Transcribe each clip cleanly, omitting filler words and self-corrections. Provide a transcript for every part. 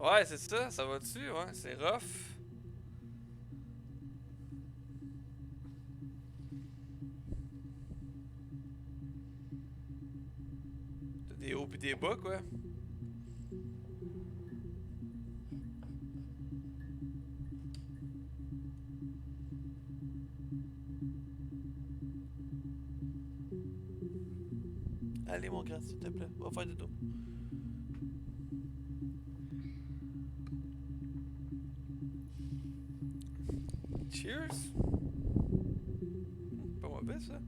Ouais, c'est ça, ça va dessus, ouais, c'est rough. T'as des hauts pis des bas, quoi. Allez, mon grand, s'il te plaît, va faire dodo. Cheers! Pas mauvais, ça.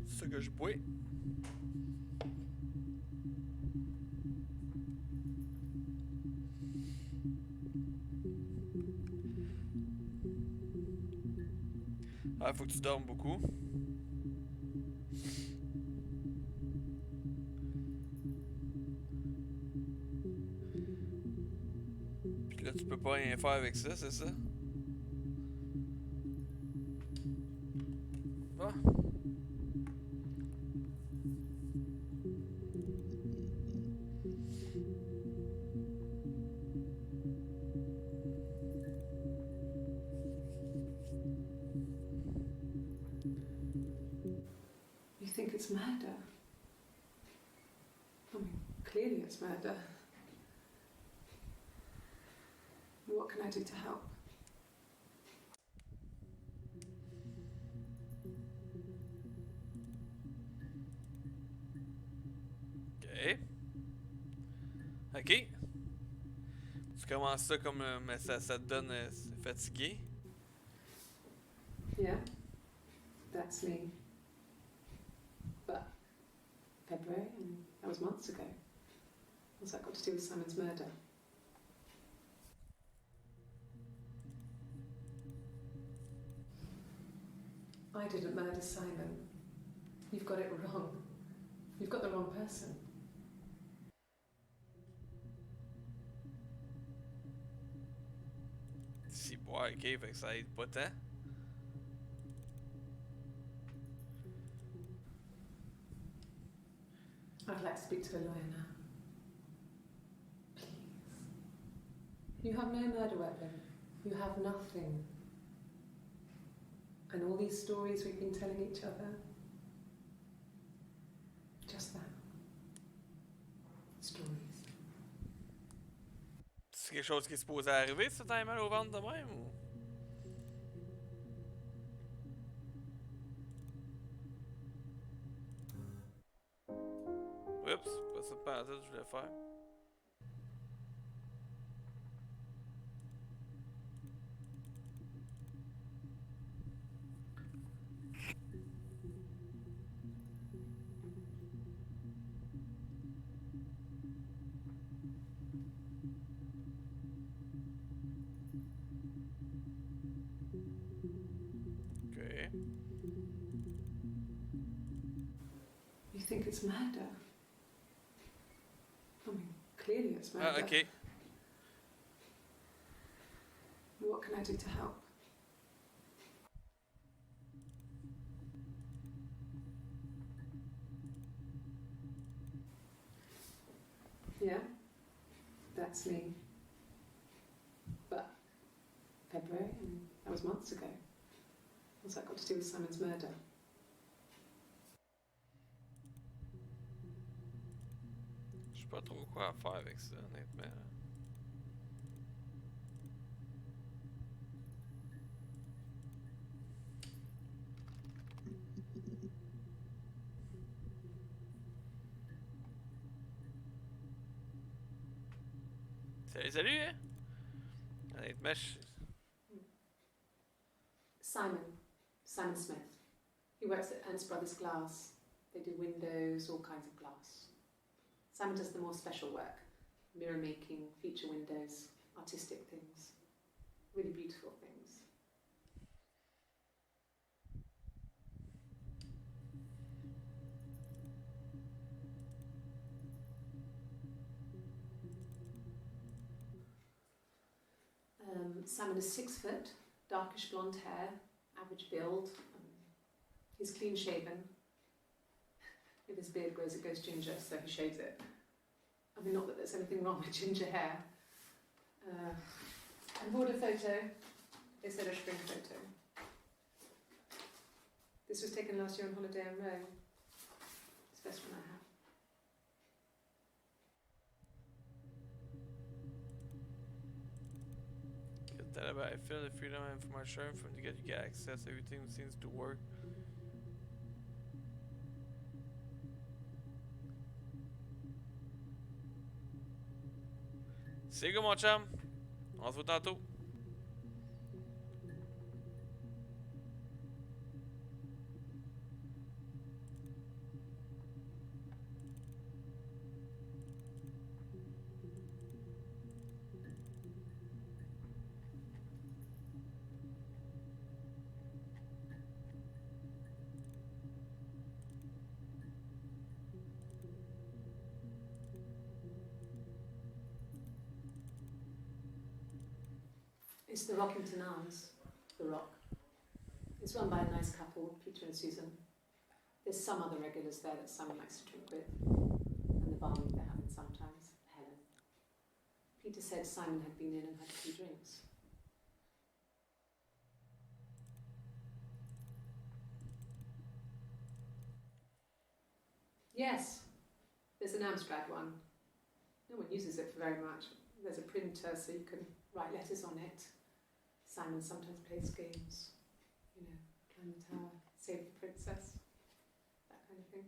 C'est ça que je bois. Ah, faut que tu dormes beaucoup. Puis là, tu peux pas rien faire avec ça, c'est ça? Bon. You think it's murder? I mean, clearly it's murder. What can I do to help? Ok. Ok. Tu commences ça comme. Mais ça te donne. Fatigué. Yeah, that's me. But February, and that was months ago. What's that got to do with Simon's murder? I didn't murder Simon. You've got it wrong. You've got the wrong person. Si, ouais, ok, fait que ça aide pas tant. I'd like to speak to a lawyer now. Please. You have no murder weapon. You have nothing. And all these stories we've been telling each other, just that. Stories. C'est quelque chose qui est supposé arriver, ça, t'as mal au ventre de même ou. Oups, pas ça pendant tout, je voulais faire. Ok. You think it's murder? I mean, clearly it's Ah, murder. ok. What can I do to help? Yeah, that's me. But February, and that was months ago. What's that got to do with Simon's murder? Je sais pas trop quoi faire avec ça, honnêtement. Salut, salut, hein? Honnêtement, je. Simon Smith. He works at Ernst Brothers Glass. They do windows, all kinds of glass. Simon does the more special work, mirror making, feature windows, artistic things, really beautiful things. Simon is 6 foot, darkish blonde hair, average build. He's clean shaven. If his beard grows, it goes ginger, so he shaves it. I mean, not that there's anything wrong with ginger hair. I bought a photo. They said a spring photo. This was taken last year on holiday in Rome. It's the best one I have. That about I feel the freedom and from our sharing from to get you get access, everything seems to work. C'est go mon chum! On se voit tantôt! It's the Rockington Arms, the Rock. It's run by a nice couple, Peter and Susan. There's some other regulars there that Simon likes to drink with, and the barmaid they're having sometimes, Helen. Peter said Simon had been in and had a few drinks. Yes, there's an Amstrad one. No one uses it for very much. There's a printer so you can write letters on it. Simon sometimes plays games, you know, climb the tower, save the princess, that kind of thing.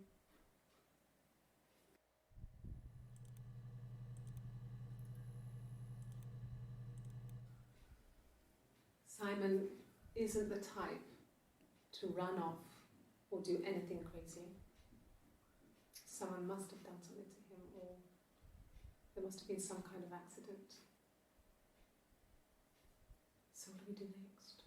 Simon isn't the type to run off or do anything crazy. Someone must have done something to him, or there must have been some kind of accident. So what do we do next?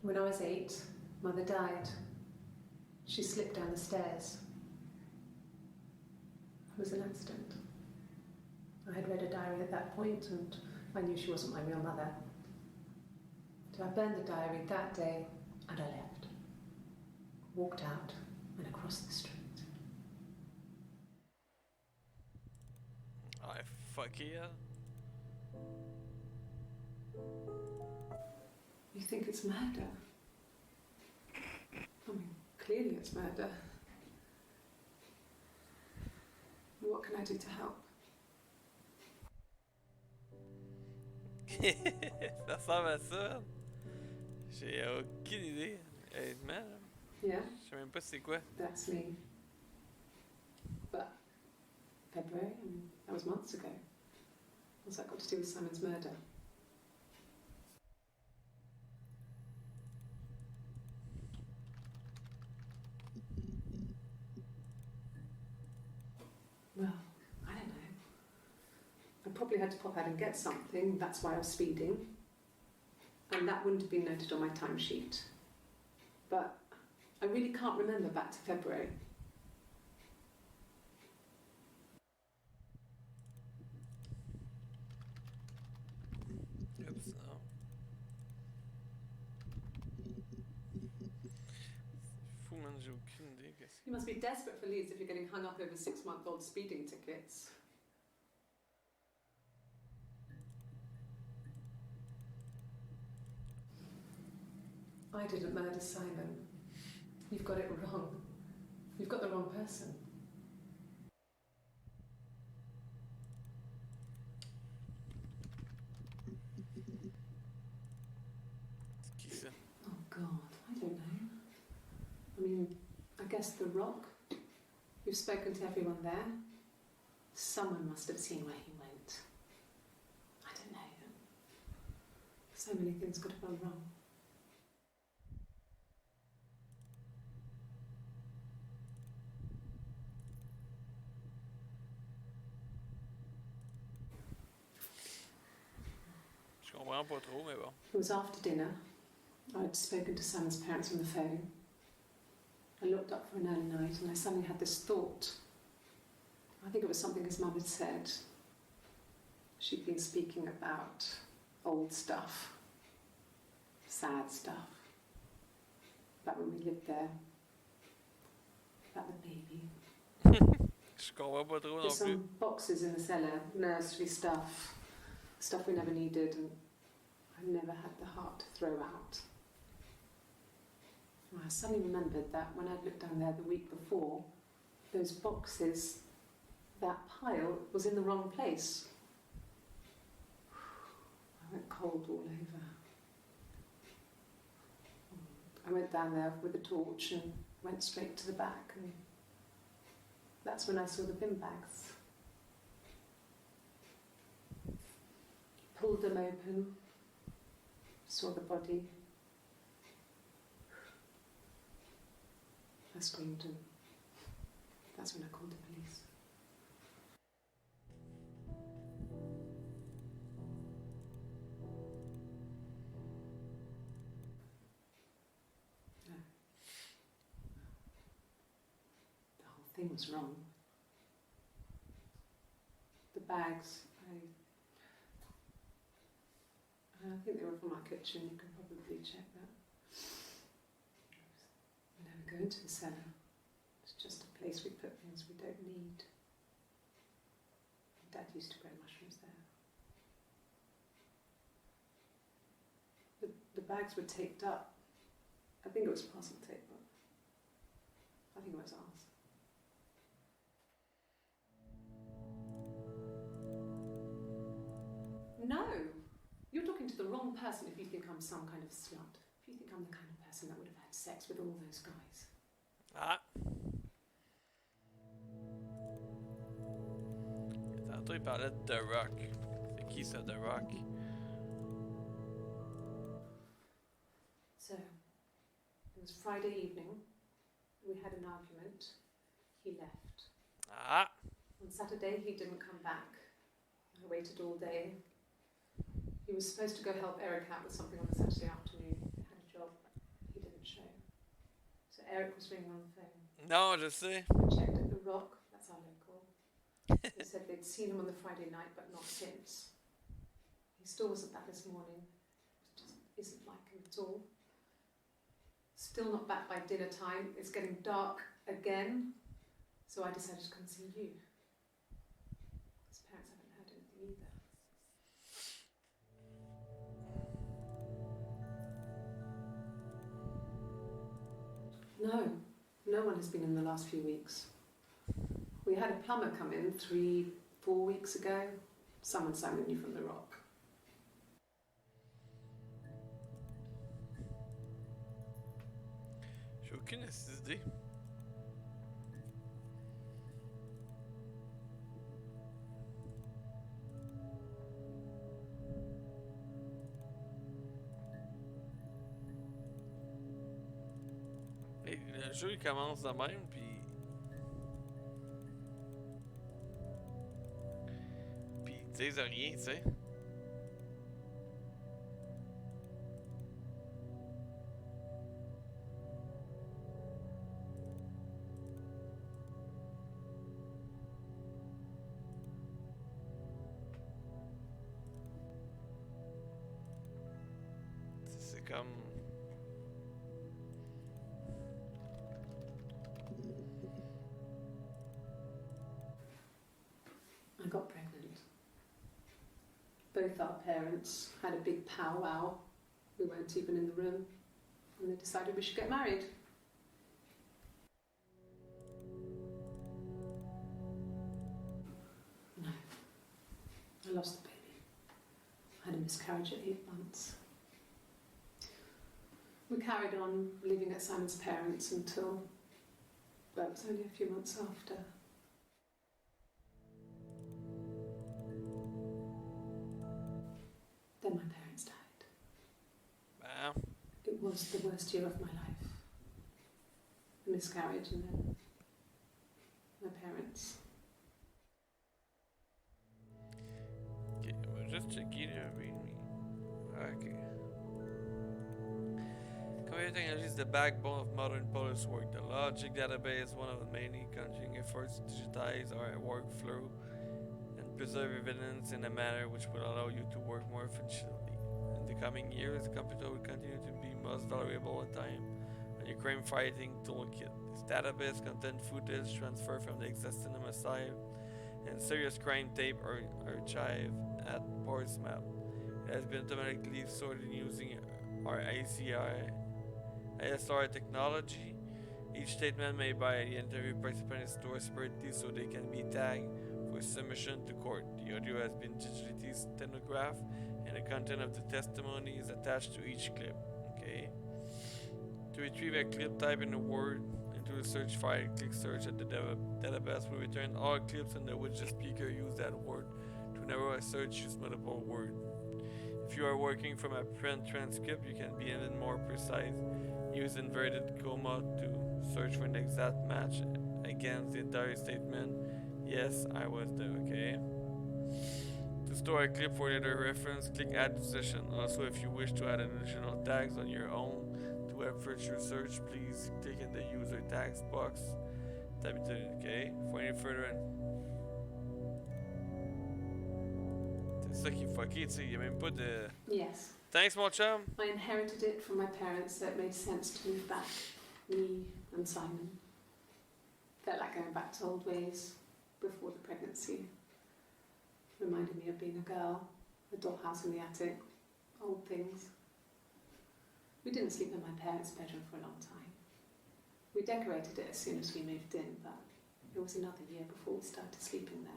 When I was 8, Mother died. She slipped down the stairs. It was an accident. I had read a diary at that point and I knew she wasn't my real mother. So I burned the diary that day and I left. Walked out and across the street. I fuck yeah. You think it's murder? I mean, clearly it's murder. What can I do to help? Ça ressemble à ça. J'ai aucune idée, honnêtement. Yeah? Je sais même pas c'est quoi. That's me. But February, I mean, that was months ago. What's that got to do with Simon's murder? Well, I don't know. I probably had to pop out and get something, that's why I was speeding. And that wouldn't have been noted on my timesheet. But I really can't remember back to February. Oops, no. C'est fou, man, j'ai aucune idée. You must be desperate for leads if you're getting hung up over 6-month-old speeding tickets. I didn't murder Simon. You've got it wrong. You've got the wrong person. Qui ça? Oh God, I don't know. I mean, I guess the Rock. You've spoken to everyone there. Someone must have seen where he went. I don't know. So many things could have gone wrong. Je comprends pas trop, mais bon. It was after dinner. I'd spoken to Simon's parents on the phone. I looked up for an early night and I suddenly had this thought. I think it was something his mum had said. She'd been speaking about old stuff, sad stuff, about when we lived there, about the baby. Je comprends pas trop non There's plus. some boxes in the cellar, nursery stuff we never needed and I never had the heart to throw out. And I suddenly remembered that when I'd looked down there the week before, those boxes, that pile was in the wrong place. I went cold all over. I went down there with a torch and went straight to the back, and that's when I saw the bin bags. Pulled them open, saw the body. I screamed, and that's when I called the police. No. The whole thing was wrong. The bags, I think they were from our kitchen, you can probably check that. We never go into the cellar. It's just a place we put things we don't need. Dad used to grow mushrooms there. The bags were taped up. I think it was parcel tape, but I think it was ours. No! You're talking to the wrong person if you think I'm some kind of slut. If you think I'm the kind of person that would have had sex with all those guys. Ah! Tantôt, il parlait de The Rock. C'est qui ça, The Rock? So, it was Friday evening. We had an argument. He left. Ah! On Saturday, he didn't come back. I waited all day. He was supposed to go help Eric out with something on the Saturday afternoon. He had a job. He didn't show. So Eric was ringing on the phone. Non, je sais. I checked at The Rock. That's our local. They said they'd seen him on the Friday night, but not since. He still wasn't back this morning. It just isn't like him at all. Still not back by dinner time. It's getting dark again. So I decided to come and see you. His parents haven't heard anything either. No one has been in the last few weeks. We had a plumber come in 3-4 weeks ago. Someone sang you from The Rock. J'ai aucune idée. Et le jeu il commence de même, puis ils disent rien, tu sais. C'est comme... I got pregnant. Both our parents had a big powwow. We weren't even in the room. And they decided we should get married. No. I lost the baby. I had a miscarriage at 8 months. We carried on living at Simon's parents until, well, it was only a few months after. Then my parents died. Wow. It was the worst year of my life. A miscarriage and then my parents. Ok, on va juste checker le read me. Ah, ok. Comment Information technology is the backbone of modern police work. The logic database is one of the many continuing efforts to digitize our workflow and preserve evidence in a manner which will allow you to work more efficiently. In the coming years, the computer will continue to be most valuable time on your crime fighting toolkit. This database contains footage transferred from the existing homicide and serious crime tape archive at Portsmouth. It has been automatically sorted using our ISR technology. Each statement made by the interview participant is stored separately so they can be tagged for submission to court. The audio has been digitally stenographed and the content of the testimony is attached to each clip. Okay. To retrieve a clip, type in a word into the search file, click search at the database will return all clips under which the speaker used that word. To narrow a search, use multiple words. If you are working from a print transcript, you can be even more precise. Use inverted comma to search for an exact match against the entire statement. Yes, I was there, okay? To store a clip for later reference, click add to session. Also, if you wish to add additional tags on your own to have further search, please click in the user tags box. Type it in, okay? For any further c'est ça qui est fucké, tu sais, y a même pas de... Yes. Thanks, mon chum! I inherited it from my parents, so it made sense to move back. Me and Simon. Felt like going back to old ways before the pregnancy. Reminded me of being a girl, a dollhouse in the attic, old things. We didn't sleep in my parents' bedroom for a long time. We decorated it as soon as we moved in, but it was another year before we started sleeping there.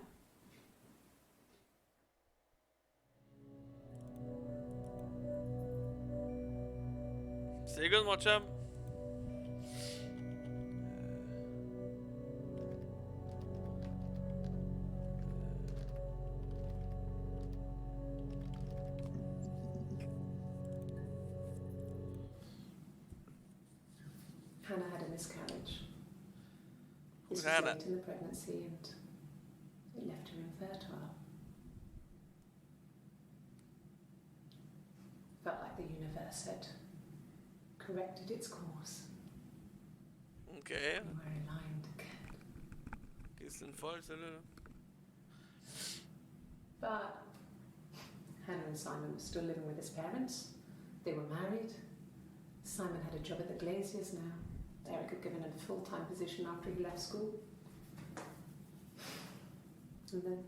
C'est good, mon chum! Hannah had a miscarriage. Who's This was Hannah? late in the pregnancy and it left her infertile. Felt like the universe had corrected its course. Okay. We were aligned again. C'est une folle, ça, là. But Hannah and Simon were still living with his parents. They were married. Simon had a job at the Glaziers now. Eric had given him a full-time position after he left school. And then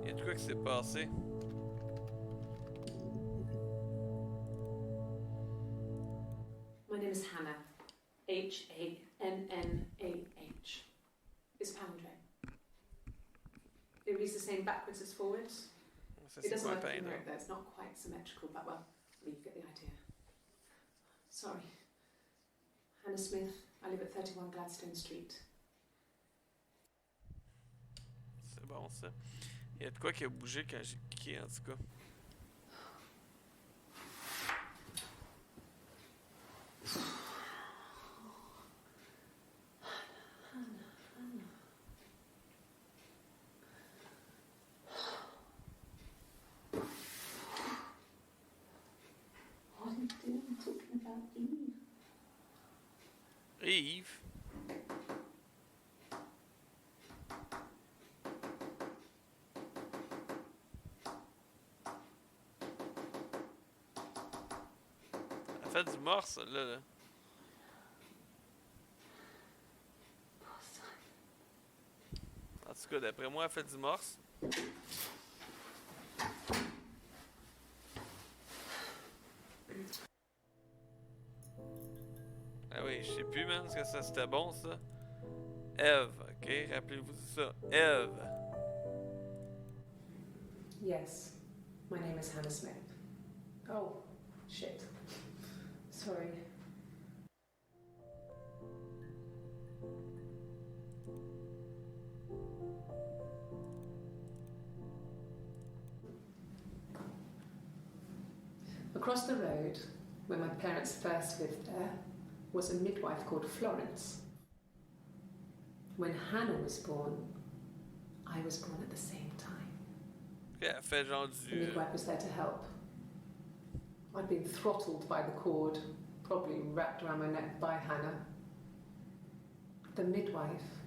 Il y a de quoi qui s'est passé? my name is Hannah. H-A-N-N-A-H. It's Pandre. It reads the same backwards as forwards. Ça, It c'est doesn't pas work peine, in là. America though, it's not quite symmetrical, but well, you get the idea. Sorry. Hannah Smith, I live at 31 Gladstone Street. C'est bon, ça. Il y a de quoi qui a bougé quand j'ai cliqué, en tout cas. What are you doing talking about Eve? Yves? Elle fait du morse, là. En tout cas, d'après moi, elle fait du morse. Ah oui, je sais plus, man, parce que ça c'était bon, ça. Eve, ok? Rappelez-vous de ça. Eve. Yes, my name is Hannah Smith. Oh, shit. Sorry. Across the road, where my parents first lived there, was a midwife called Florence. When Hannah was born, I was born at the same time. Ok, elle fait genre The du. midwife was there to help. I'd been throttled by the cord, probably wrapped around my neck by Hannah. The midwife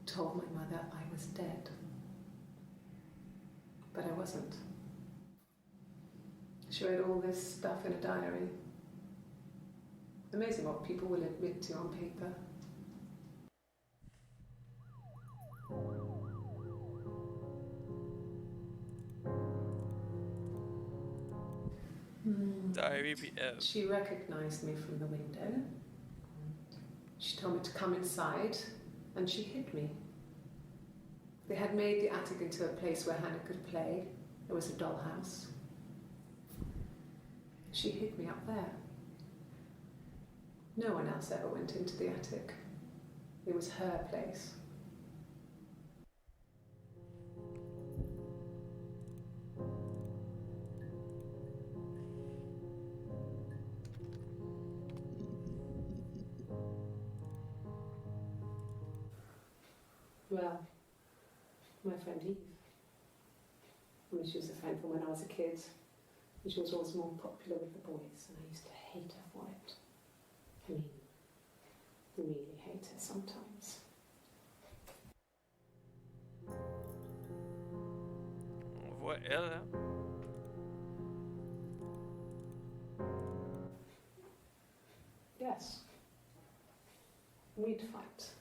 told my mother I was dead. But I wasn't. She wrote all this stuff in a diary. Amazing what people will admit to on paper. Diary puis elle. She recognized me from the window. She told me to come inside, and she hid me. They had made the attic into a place where Hannah could play. There was a dollhouse. She hid me up there. No one else ever went into the attic. It was her place. Well, my friend Eve. I mean, she was a friend from when I was a kid. And she was always more popular with the boys, and I used to hate her for it. I mean, really hate her sometimes. On voit elle, hein? Yes. We'd fight.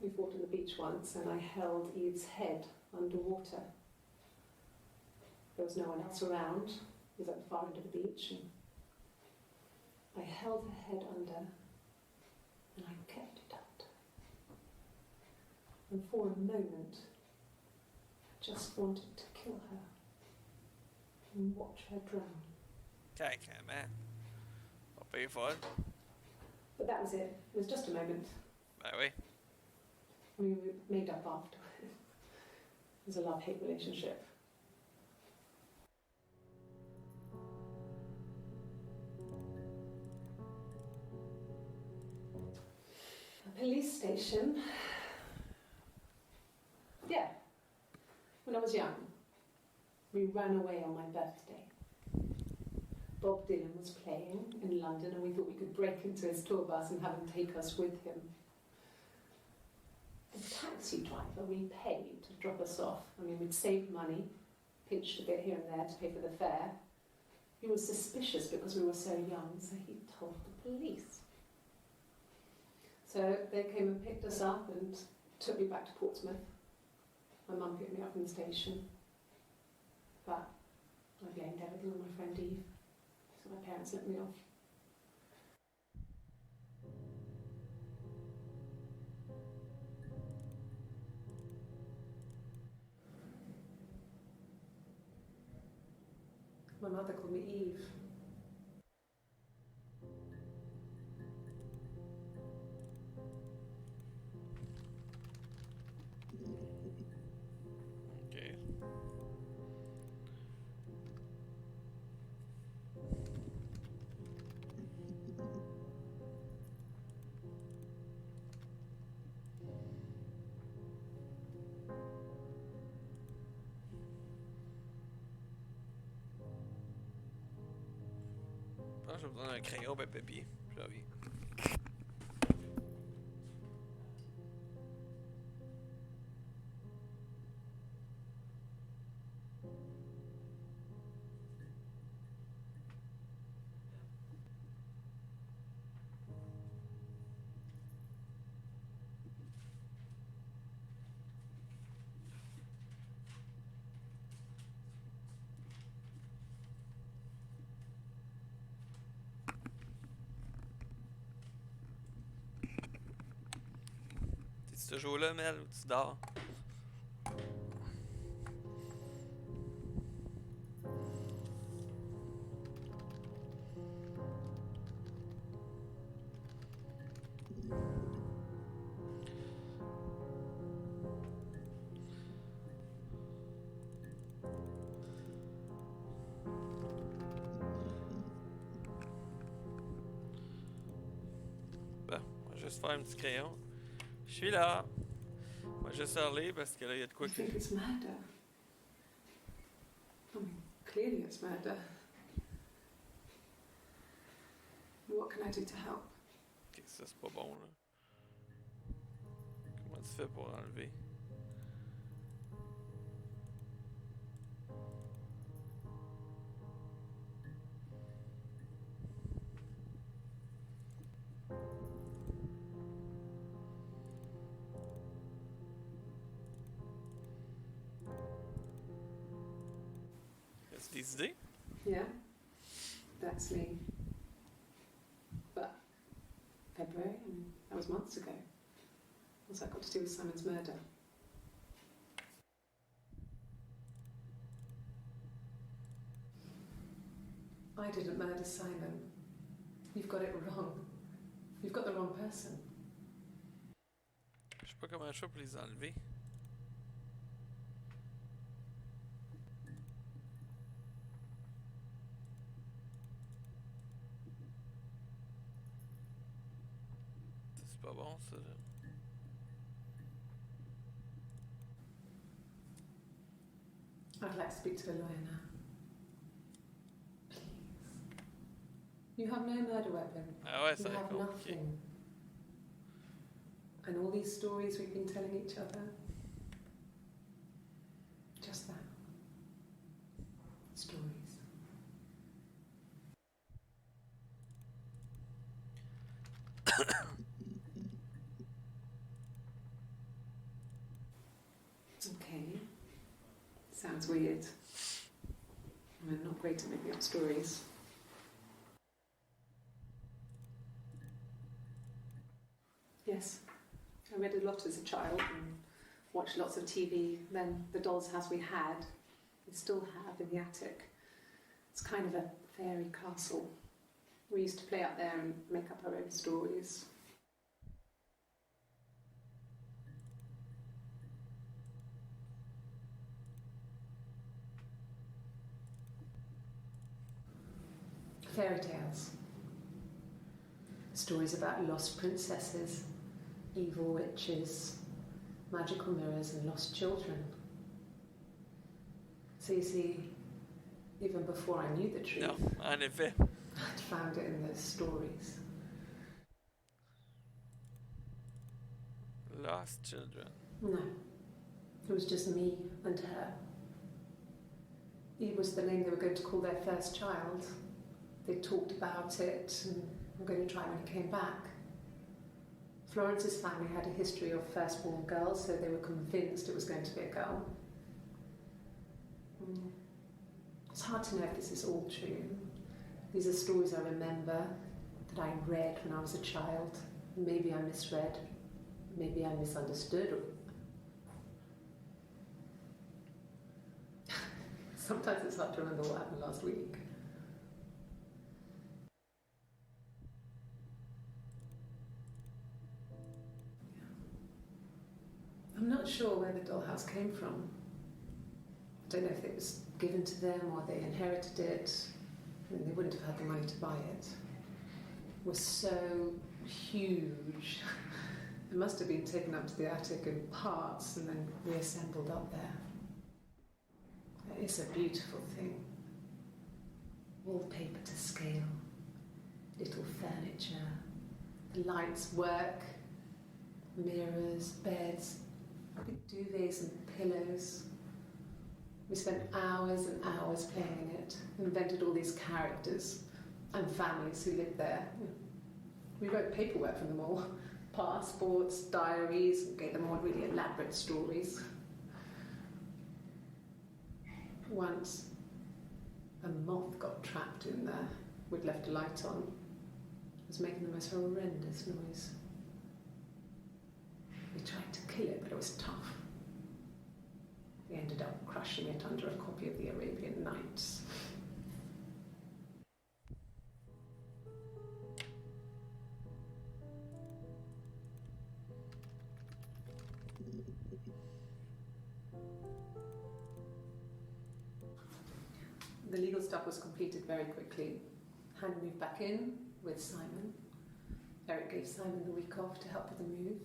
We fought on the beach once, and I held Eve's head underwater. There was no one else around. It was at the far end of the beach, and I held her head under, and I kept it under. And for a moment, I just wanted to kill her and watch her drown. Sacrément. Pas pire folle. But that was it. It was just a moment. Ben oui. We made up after. It was a love-hate relationship. A police station. Yeah. When I was young, we ran away on my birthday. Bob Dylan was playing in London, and we thought we could break into his tour bus and have him take us with him. The taxi driver we paid to drop us off. I mean, we'd saved money, pinched a bit here and there to pay for the fare. He was suspicious because we were so young, so he told the police. So they came and picked us up and took me back to Portsmouth. My mum picked me up from the station. But I blamed everything on my friend Eve, so my parents let me off. My mother called me Eve. Ok. Je pense que j'ai besoin d'un crayon et papier. Je reviens. T'es-tu toujours là, Mel, ou tu dors? Bon, on va juste faire un petit crayon. Je suis là. Moi, juste aller parce que là, il y a de quoi I que. think it's murder. I mean, clearly it's murder. What can I do to help? Ok, ça c'est pas bon là. Comment tu fais pour enlever? As-tu des idées? Yeah, that's me. But February, I mean, that was months ago. What's that got to do with Simon's murder? I didn't murder Simon. You've got it wrong. You've got the wrong person. Je sais pas comment je fais pour les enlever. C'est pas bon ça. Là. I'd like to speak to a lawyer now. Please. You have no murder weapon. Ah ouais, You ça have raconte. Ok. nothing. And all these stories we've been telling each other. Just that. Stories. Okay. Sounds weird. I'm not great at making up stories. Yes. I read a lot as a child and watched lots of TV. Then the doll's house we had, we still have in the attic. It's kind of a fairy castle. We used to play up there and make up our own stories. Fairy tales. Stories about lost princesses, evil witches, magical mirrors and lost children. So you see, even before I knew the truth, Non, en effet. I'd found it in those stories. Lost children. No, it was just me and her. It was the name they were going to call their first child. They talked about it and were going to try when he came back. Florence's family had a history of firstborn girls, so they were convinced it was going to be a girl. It's hard to know if this is all true. These are stories I remember, that I read when I was a child. Maybe I misread, maybe I misunderstood. Sometimes it's hard to remember what happened last week. I'm not sure where the dollhouse came from. I don't know if it was given to them or they inherited it. I mean, they wouldn't have had the money to buy it. It was so huge. It must have been taken up to the attic in parts and then reassembled up there. It's a beautiful thing. Wallpaper to scale, little furniture, the lights work, mirrors, beds, big duvets and pillows. We spent hours and hours playing in it, invented all these characters and families who lived there. We wrote paperwork from them all, passports, diaries, gave them all really elaborate stories. Once, a moth got trapped in there. We'd left a light on. It was making the most horrendous noise. We tried to kill it, but it was tough. We ended up crushing it under a copy of the Arabian Nights. The legal stuff was completed very quickly. Hannah moved back in with Simon. Eric gave Simon the week off to help with the move.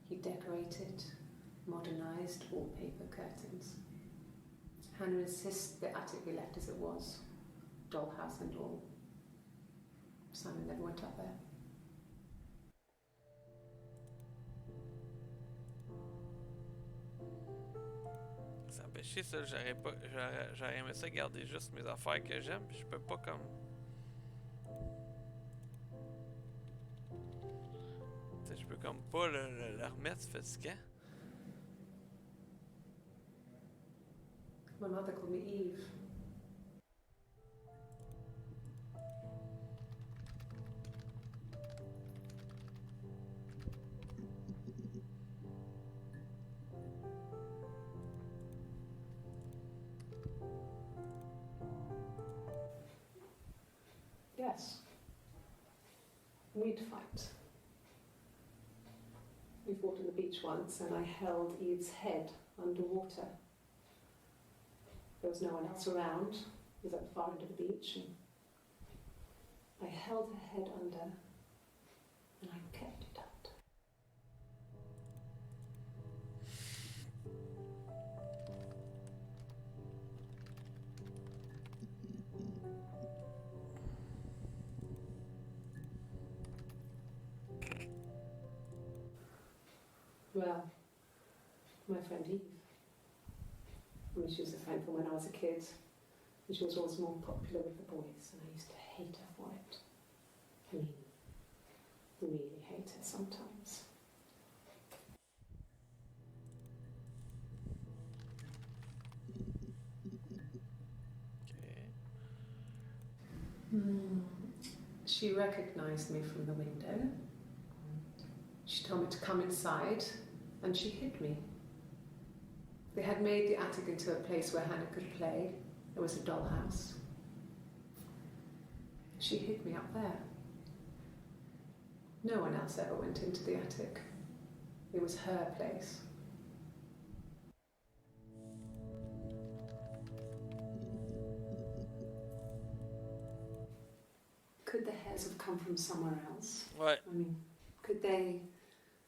He decorated, modernised wallpaper curtains. Hannah insists the attic be left as it was, dollhouse and all. Simon never went up there. Ça me fait chier ça, j'aurais aimé ça garder juste mes affaires que j'aime, puis je peux pas comme. Tu sais, je peux comme pas le remettre, c'est fatigant. My mother called me Eve. Yes. We'd fight. We fought on the beach once and I held Eve's head underwater. There was no one else around. It was at the far end of the beach and I held her head under and I kept it out. Well, my friend Eve. I mean, she was a friend from when I was a kid, and she was always more popular with the boys, and I used to hate her for it. I mean, really hate her sometimes. Okay. She recognised me from the window. She told me to come inside, and she hid me. They had made the attic into a place where Hannah could play. There was a dollhouse. She hid me up there. No one else ever went into the attic. It was her place. Could the hairs have come from somewhere else? Ouais. I mean, could they...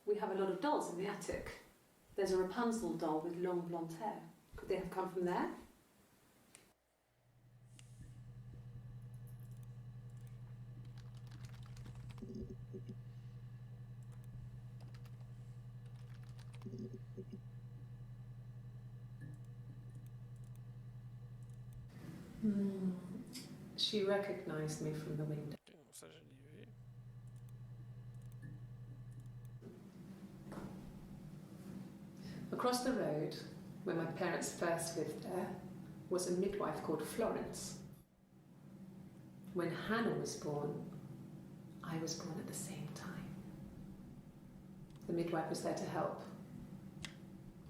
We have a lot of dolls in the attic. There's a Rapunzel doll with long blonde hair. Could they have come from there? She recognised me from the window. Ça, je l'ai vu. Across the road, where my parents first lived there, was a midwife called Florence. When Hannah was born, I was born at the same time. The midwife was there to help.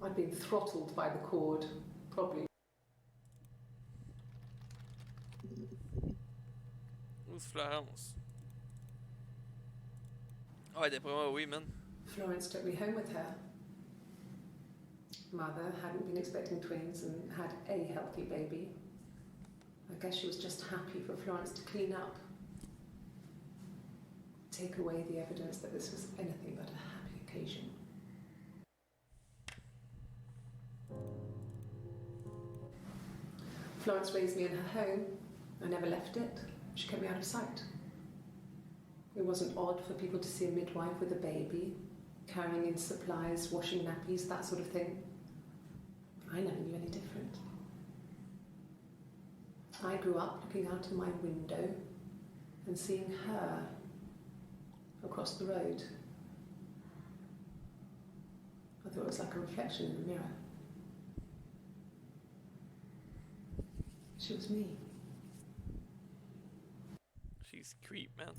I'd been throttled by the cord, probably. Où c'est Florence? Ouais, d'après moi, oui, man. Florence took me home with her. Mother hadn't been expecting twins and had a healthy baby. I guess she was just happy for Florence to clean up. Take away the evidence that this was anything but a happy occasion. Florence raised me in her home. I never left it. She kept me out of sight. It wasn't odd for people to see a midwife with a baby, carrying in supplies, washing nappies, that sort of thing. I never knew any different. I grew up looking out of my window and seeing her across the road. I thought it was like a reflection in the mirror. She was me. She's creep, man.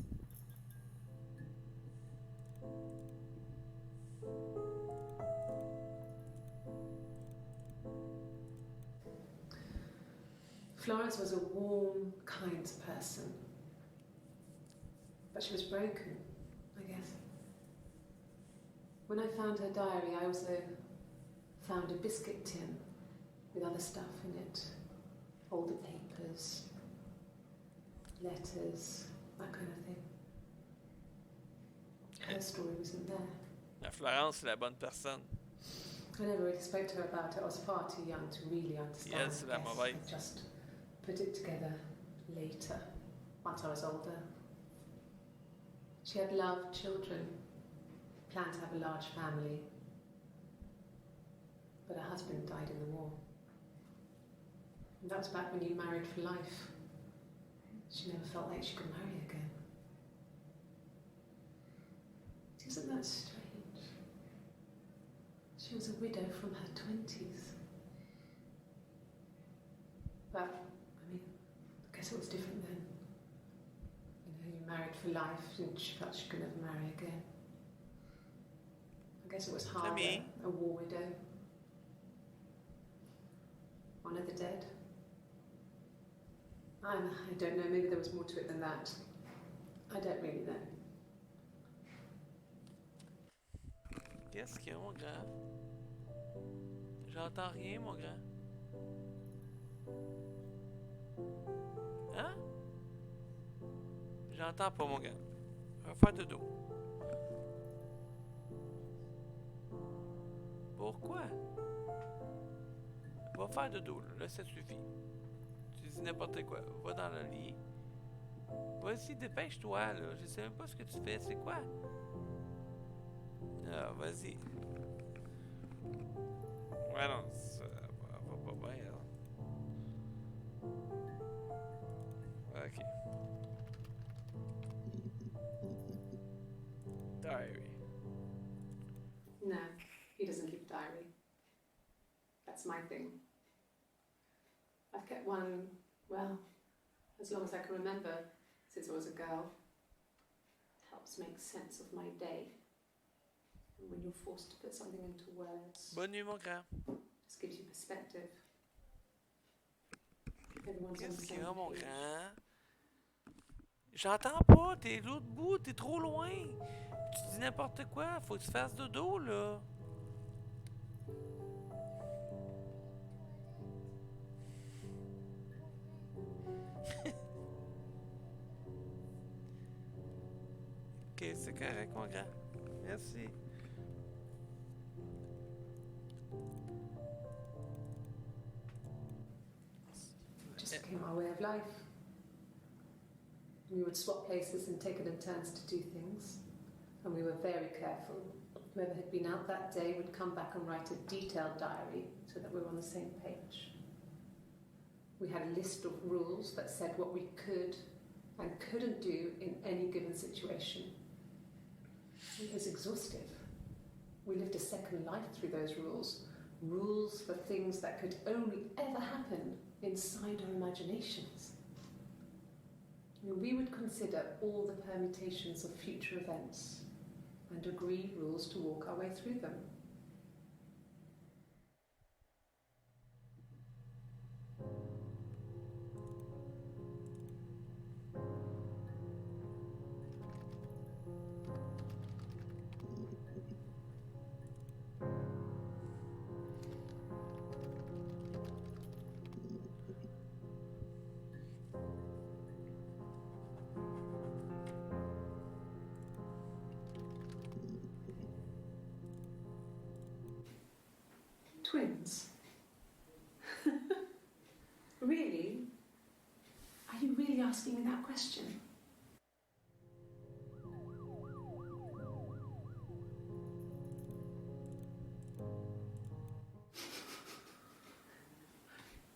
Florence was a warm, kind person. But she was broken, I guess. When I found her diary, I also found a biscuit tin with other stuff in it. Older papers, letters, that kind of thing. Her story was in there. La Florence, c'est la bonne personne. I never really spoke to her about it. I was far too young to really understand. Yes, I la guess. mauvaise. I just put it together later, once I was older. She had loved children, planned to have a large family, but her husband died in the war. And that was back when you married for life. She never felt like she could marry again. Isn't that strange? She was a widow from her 20s. But, I mean, I guess it was different then. You know, you married for life and she felt she could never marry again. I guess it was harder, Camille? a war widow. One of the dead. I don't know, maybe there was more to it than that. I don't really know. Qu'est-ce qu'il y a, mon grand? J'entends rien, mon grand. Hein? J'entends pas, mon grand. Va faire dodo. Pourquoi? Va faire dodo, là, ça suffit. Tu dis n'importe quoi. Va dans le lit. Vas-y, dépêche-toi, là. Je sais même pas ce que tu fais. C'est quoi? Ah, vas-y. Ouais, non, ça va pas bien, là. Ok. Diary. No, he doesn't keep a diary. That's my thing. I've kept one, well, as long as I can remember, since I was a girl. It helps make sense of my day. And when you're forced to put something into words, Bonne nuit, mon grand. just gives you perspective. Everyone's on the Qu'est-ce qu'il y same a, mon page. grand? J'entends pas, t'es l'autre bout, t'es trop loin. Tu dis n'importe quoi, faut que tu fasses dodo, là. Ok, c'est correct, mon grand. Merci. It just became our way of life. We would swap places and take it in turns to do things. And we were very careful. Whoever had been out that day would come back and write a detailed diary so that we were on the same page. We had a list of rules that said what we could and couldn't do in any given situation. It was exhaustive. We lived a second life through those rules. Rules for things that could only ever happen inside our imaginations. We would consider all the permutations of future events and agree rules to walk our way through them. Twins? Really? Are you really asking me that question?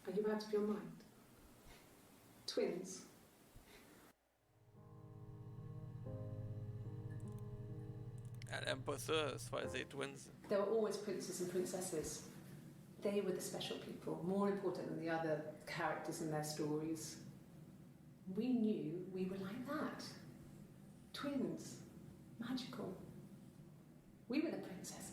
Are you out of your mind? Twins? Elle aime pas ça, se faire des twins. There were always princes and princesses. They were the special people, more important than the other characters in their stories. We knew we were like that. Twins. Magical. We were the princesses.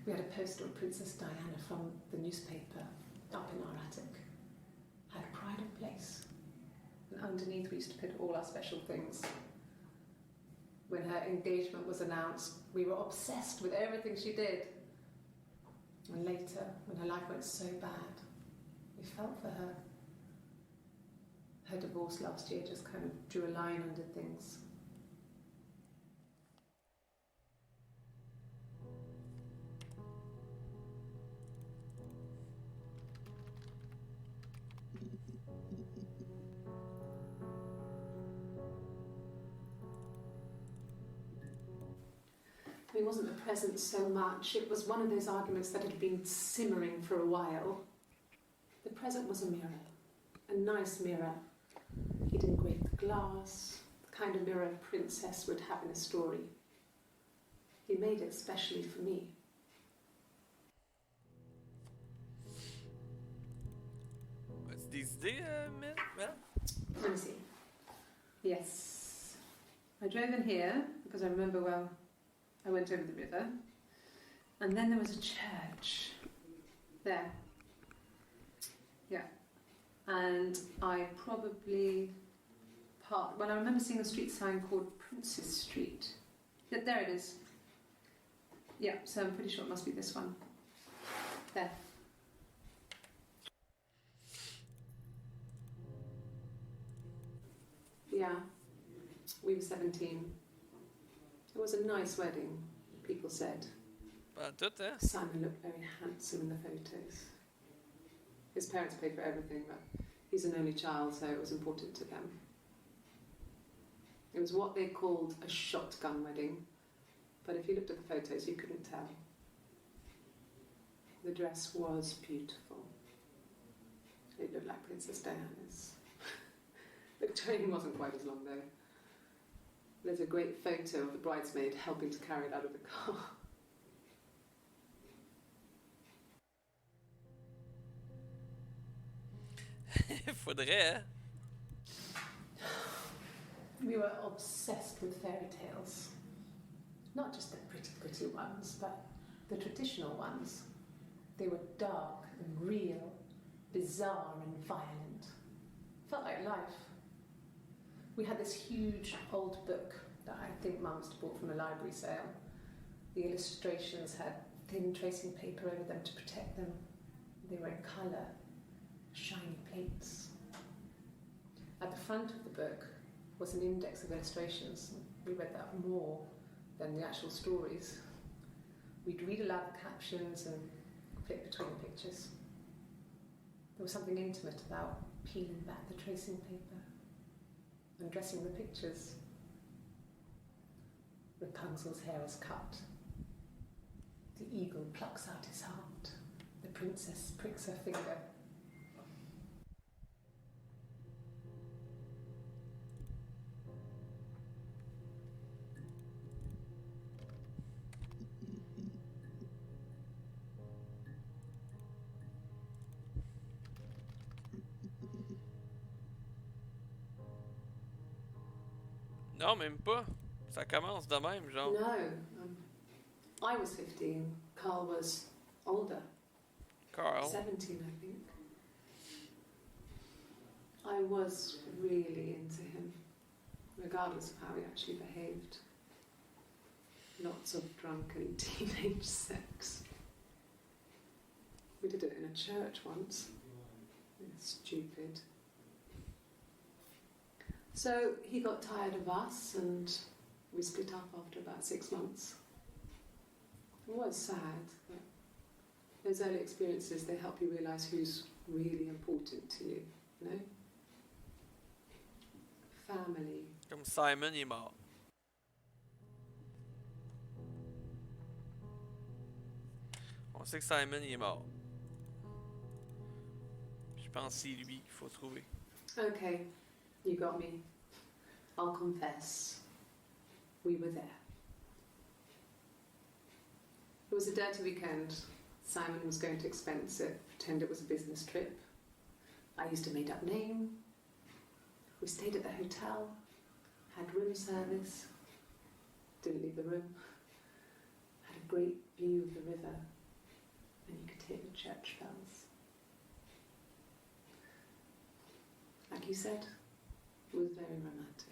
We had a poster of Princess Diana from the newspaper up in our attic. Had a pride of place. And underneath we used to put all our special things. When her engagement was announced, we were obsessed with everything she did. And later, when her life went so bad, we felt for her. Her divorce last year just kind of drew a line under things. It wasn't the present so much. It was one of those arguments that had been simmering for a while. The present was a mirror, a nice mirror. He'd engraved the glass, the kind of mirror a princess would have in a story. He made it specially for me. As-tu des idées, Mel? Let me see. Yes. I drove in here because I remember, well, I went over the river. And then there was a church. There. Yeah. And I probably parked... Well, I remember seeing a street sign called Princess Street. Yeah, there it is. Yeah, so I'm pretty sure it must be this one. There. Yeah, we were 17. It was a nice wedding, people said. Pas tout, hein? Simon looked very handsome in the photos. His parents paid for everything, but he's an only child, so it was important to them. It was what they called a shotgun wedding, but if you looked at the photos, you couldn't tell. The dress was beautiful. It looked like Princess Diana's. The train wasn't quite as long, though. There's a great photo of the bridesmaid helping to carry it out of the car. Faudrait, hein? We were obsessed with fairy tales. Not just the pretty ones, but the traditional ones. They were dark and real, bizarre and violent. Felt like life. We had this huge old book that I think Mum must have bought from a library sale. The illustrations had thin tracing paper over them to protect them. They were in colour, shiny plates. At the front of the book was an index of illustrations. We read that more than the actual stories. We'd read aloud the captions and flip between the pictures. There was something intimate about peeling back the tracing paper, undressing the pictures. Rapunzel's hair is cut. The eagle plucks out his heart. The princess pricks her finger. Non, même pas. Ça commence de même, genre. No, I was 15. Carl was older, Carl. 17, I think. I was really into him, regardless of how he actually behaved. Lots of drunken teenage sex. We did it in a church once. Stupid. So he got tired of us and we split up after about 6 months. It was sad, but those early experiences, they help you realise who's really important to you, you know? Family. Comme Simon, il est mort. On sait que Simon, il est mort. Je pense que c'est lui qu'il faut trouver. Okay, you got me. I'll confess. We were there. It was a dirty weekend. Simon was going to expense it, pretend it was a business trip. I used a made-up name. We stayed at the hotel, had room service, didn't leave the room, had a great view of the river, and you could hear the church bells. Like you said, it was very romantic.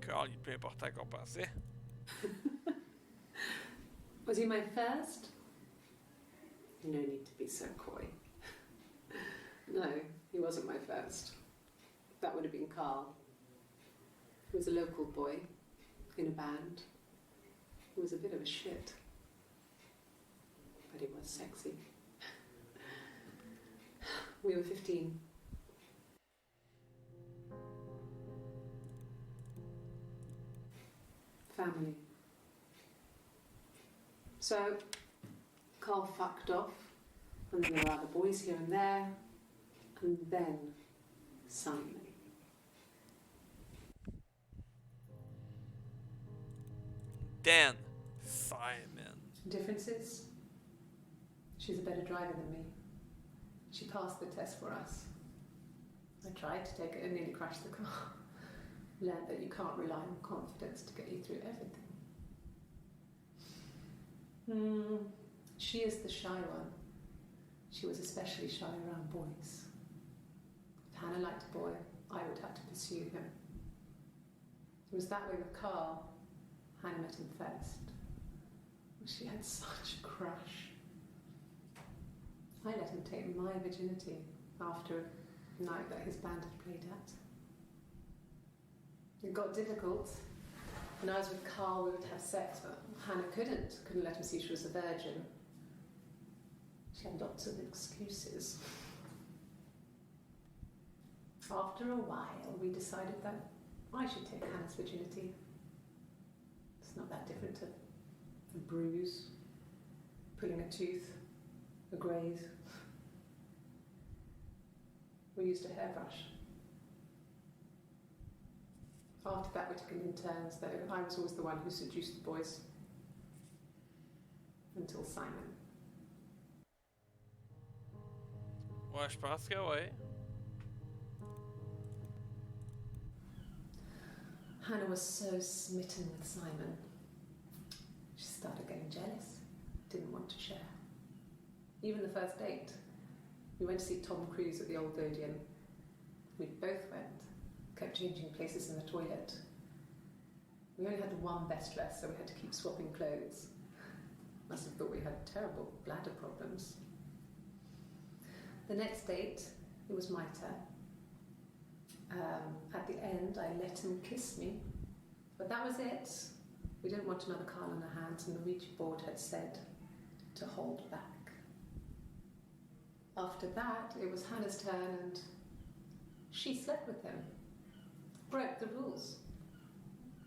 Carl, il est plus important qu'on pensait. Was he my first? No need to be so coy. No, he wasn't my first. That would have been Carl. He was a local boy, in a band. He was a bit of a shit, but he was sexy. We were 15. Family. So, Carl fucked off, and then there were other boys here and there, and then Simon. Then Simon. Differences? She's a better driver than me. She passed the test for us. I tried to take it and nearly crashed the car. Learned that you can't rely on confidence to get you through everything. She is the shy one. She was especially shy around boys. If Hannah liked a boy, I would have to pursue him. It was that way with Carl. Hannah met him first. She had such a crush. I let him take my virginity after a night that his band had played at. It got difficult. When I was with Carl, we would have sex, but Hannah couldn't let him see she was a virgin. She had lots of excuses. After a while, we decided that I should take Hannah's virginity. It's not that different to a bruise, pulling a tooth, a graze. We used a hairbrush. After that, we took it in turns, though. I was always the one who seduced the boys. Until Simon. Ouais, je pense que ouais. Hannah was so smitten with Simon. She started getting jealous, didn't want to share. Even the first date, we went to see Tom Cruise at the Old Odeon. We both went, kept changing places in the toilet. We only had one best dress, so we had to keep swapping clothes. Must have thought we had terrible bladder problems. The next date, it was my turn. At the end, I let him kiss me, but that was it. We didn't want another Carl on our hands, and the Ouija board had said to hold back. After that, it was Hannah's turn, and she slept with him. Broke the rules.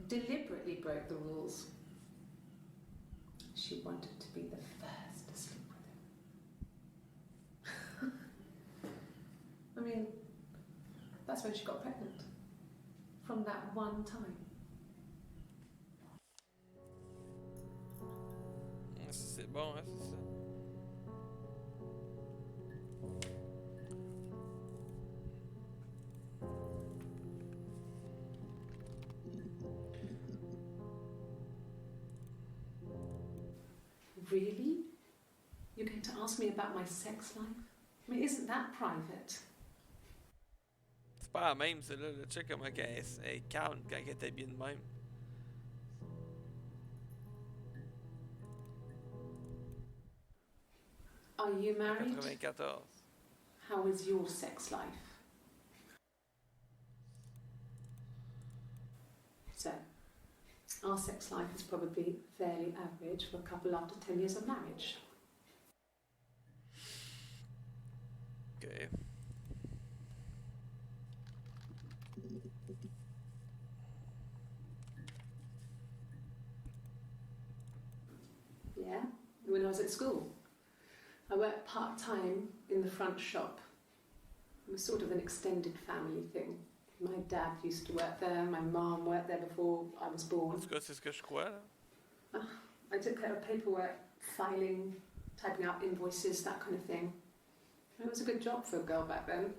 Deliberately broke the rules. She wanted to be the first to sleep with him. I mean, that's when she got pregnant. From that one time. C'est bon, hein, c'est ça. Really? You're going to ask me about my sex life? I mean, isn't that private? C'est pas la même, c'est là. Tu sais comment elle est calme quand elle est habillée de même. Are you married? 94. How is your sex life? So, our sex life is probably fairly average for a couple after 10 years of marriage. Okay. Yeah, when I was at school. I worked part-time in the front shop. It was sort of an extended family thing. My dad used to work there, my mum worked there before I was born. En tout cas, c'est ce que je crois, là. I took care of paperwork, filing, typing out invoices, that kind of thing. It was a good job for a girl back then.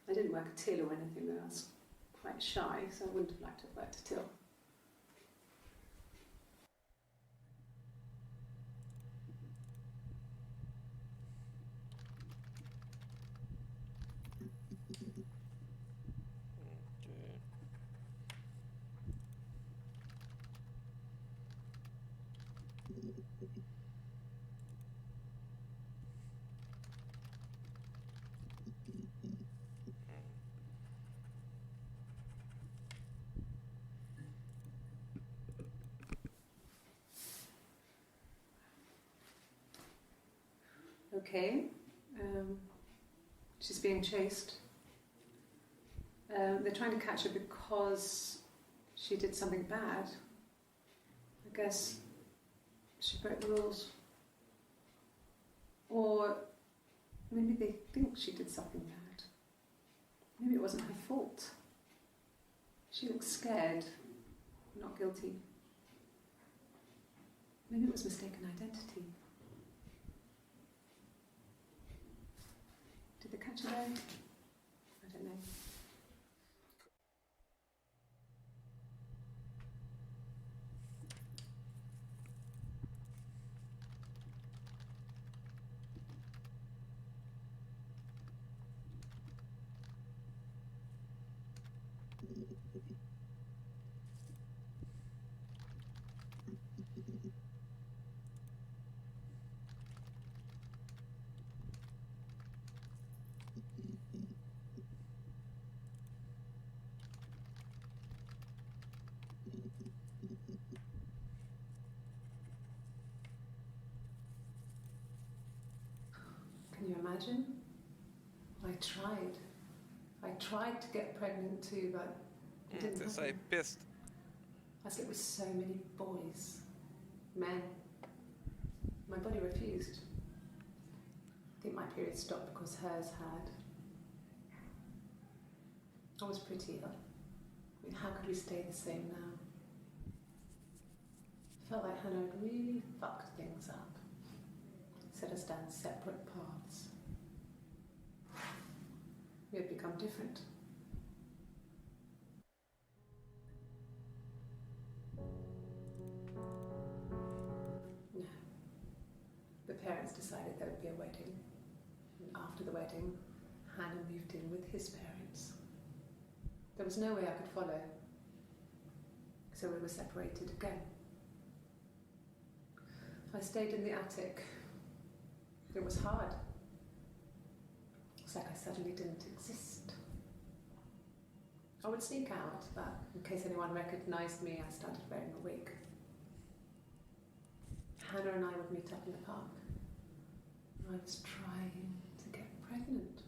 I didn't work a till or anything, though. I was quite shy, so I wouldn't have liked to have worked a till. Okay. Okay. She's being chased. They're trying to catch her because she did something bad. I guess she broke the rules. Or maybe they think she did something bad. Maybe it wasn't her fault. She looks scared, not guilty. Maybe it was mistaken identity. Did they catch her there? I don't know. Can you imagine? I tried to get pregnant too, but it didn't This happen. I pissed. I slept with so many boys, men. My body refused. I think my period stopped because hers had. I was pretty ill. I mean, how could we stay the same now? Felt like Hannah had really fucked things up. Set us down separate paths. We had become different. No. The parents decided there would be a wedding. And after the wedding, Hannah moved in with his parents. There was no way I could follow. So we were separated again. I stayed in the attic. It was hard. It's like I suddenly didn't exist. I would sneak out, but in case anyone recognised me, I started wearing a wig. Hannah and I would meet up in the park. I was trying to get pregnant.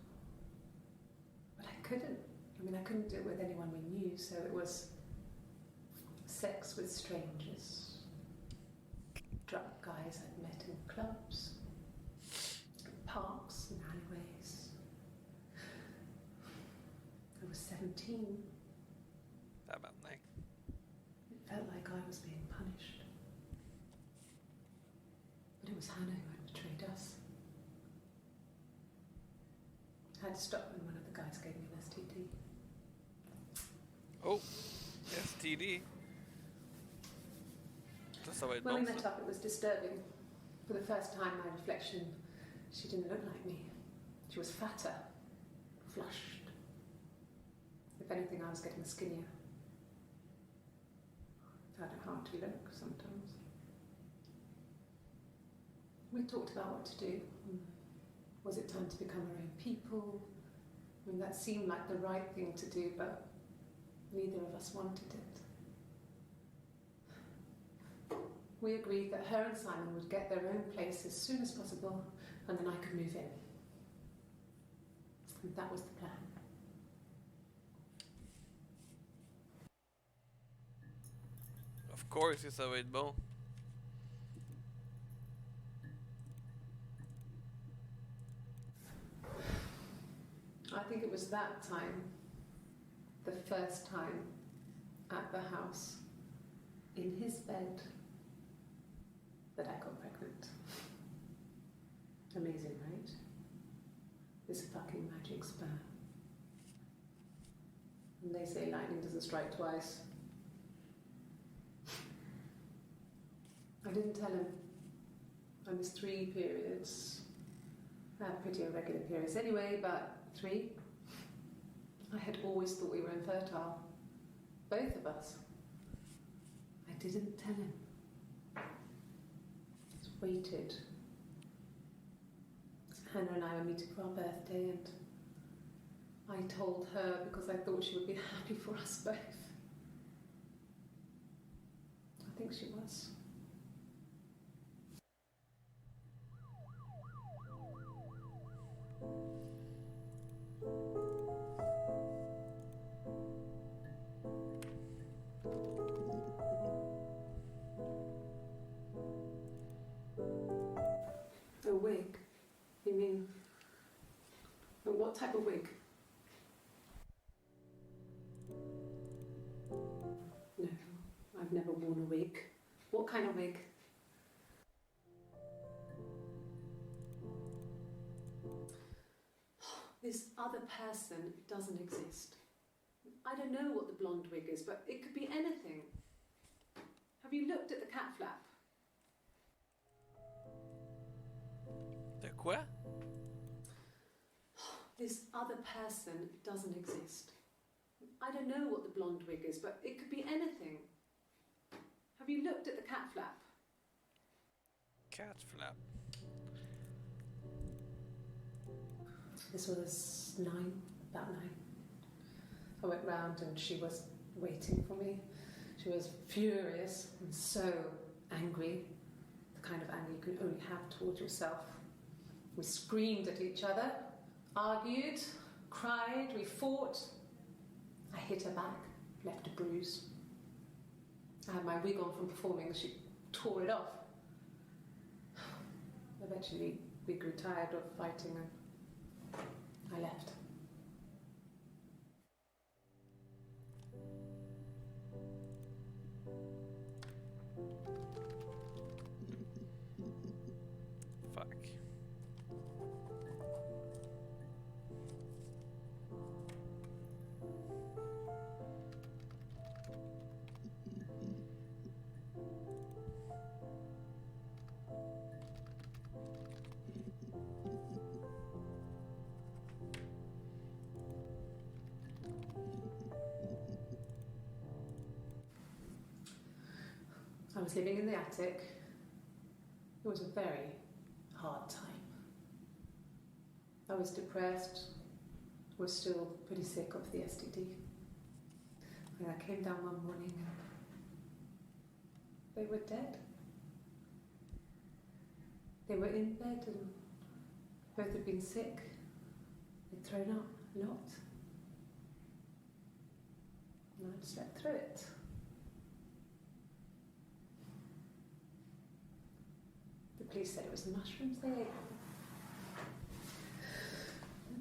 But I couldn't. I mean, I couldn't do it with anyone we knew, so it was sex with strangers. Drunk guys I'd met in clubs, parks and alleyways. I was 17. Tabarnak. It felt like I was being punished. But it was Hannah who had betrayed us. I had to stop when one of the guys gave me an STD. Oh, STD. That's how it When we knows met it. up, it was disturbing. For the first time, my reflection, she didn't look like me. She was fatter, flushed. If anything, I was getting skinnier. I found it hard to look sometimes. We talked about what to do. Was it time to become our own people? I mean, that seemed like the right thing to do, but neither of us wanted it. We agreed that her and Simon would get their own place as soon as possible, and then I could move in. And that was the plan. Of course, it's how it go. I think it was that time, the first time, at the house, in his bed, that I got pregnant. Amazing, right? This fucking magic sperm. And they say lightning doesn't strike twice. I didn't tell him. I missed 3 periods. I had pretty irregular periods anyway, but 3. I had always thought we were infertile. Both of us. I didn't tell him. Just waited. Hannah and I were meeting for our birthday, and I told her because I thought she would be happy for us both. I think she was. What type of wig? No, I've never worn a wig. What kind of wig? This other person doesn't exist. I don't know what the blonde wig is, but it could be anything. Have you looked at the cat flap? De quoi? This other person doesn't exist. I don't know what the blonde wig is, but it could be anything. Have you looked at the cat flap? Cat flap. This was about 9. I went round and she was waiting for me. She was furious and so angry, the kind of anger you can only have towards yourself. We screamed at each other, argued, cried, we fought. I hit her back, left a bruise. I had my wig on from performing and she tore it off. Eventually, we grew tired of fighting and I left. Fuck. I was living in the attic. It was a very hard time. I was depressed, was still pretty sick of the STD. And I came down one morning and they were dead. They were in bed and both had been sick. They'd thrown up a lot. And I'd slept through it. The police said it was the mushrooms they ate.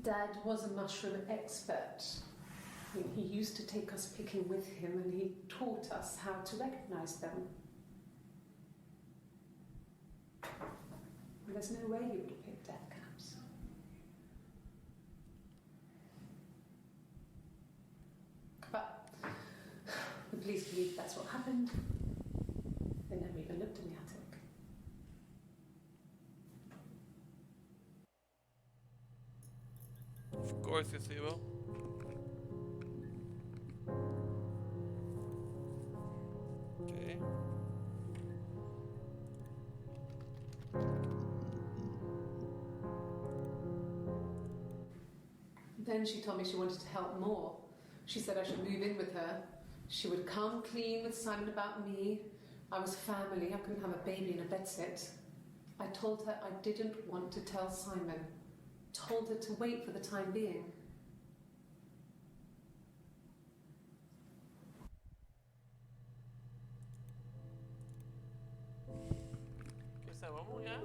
Dad was a mushroom expert. I mean, he used to take us picking with him and he taught us how to recognise them. And there's no way he would have picked death caps. But the police believe that's what happened. They never even looked in the attic. Of course, you see, well. Okay. Then she told me she wanted to help more. She said I should move in with her. She would come clean with Simon about me. I was family. I couldn't have a baby in a bedsit. I told her I didn't want to tell Simon. Told her to wait for the time being. Que ça va, mon gars?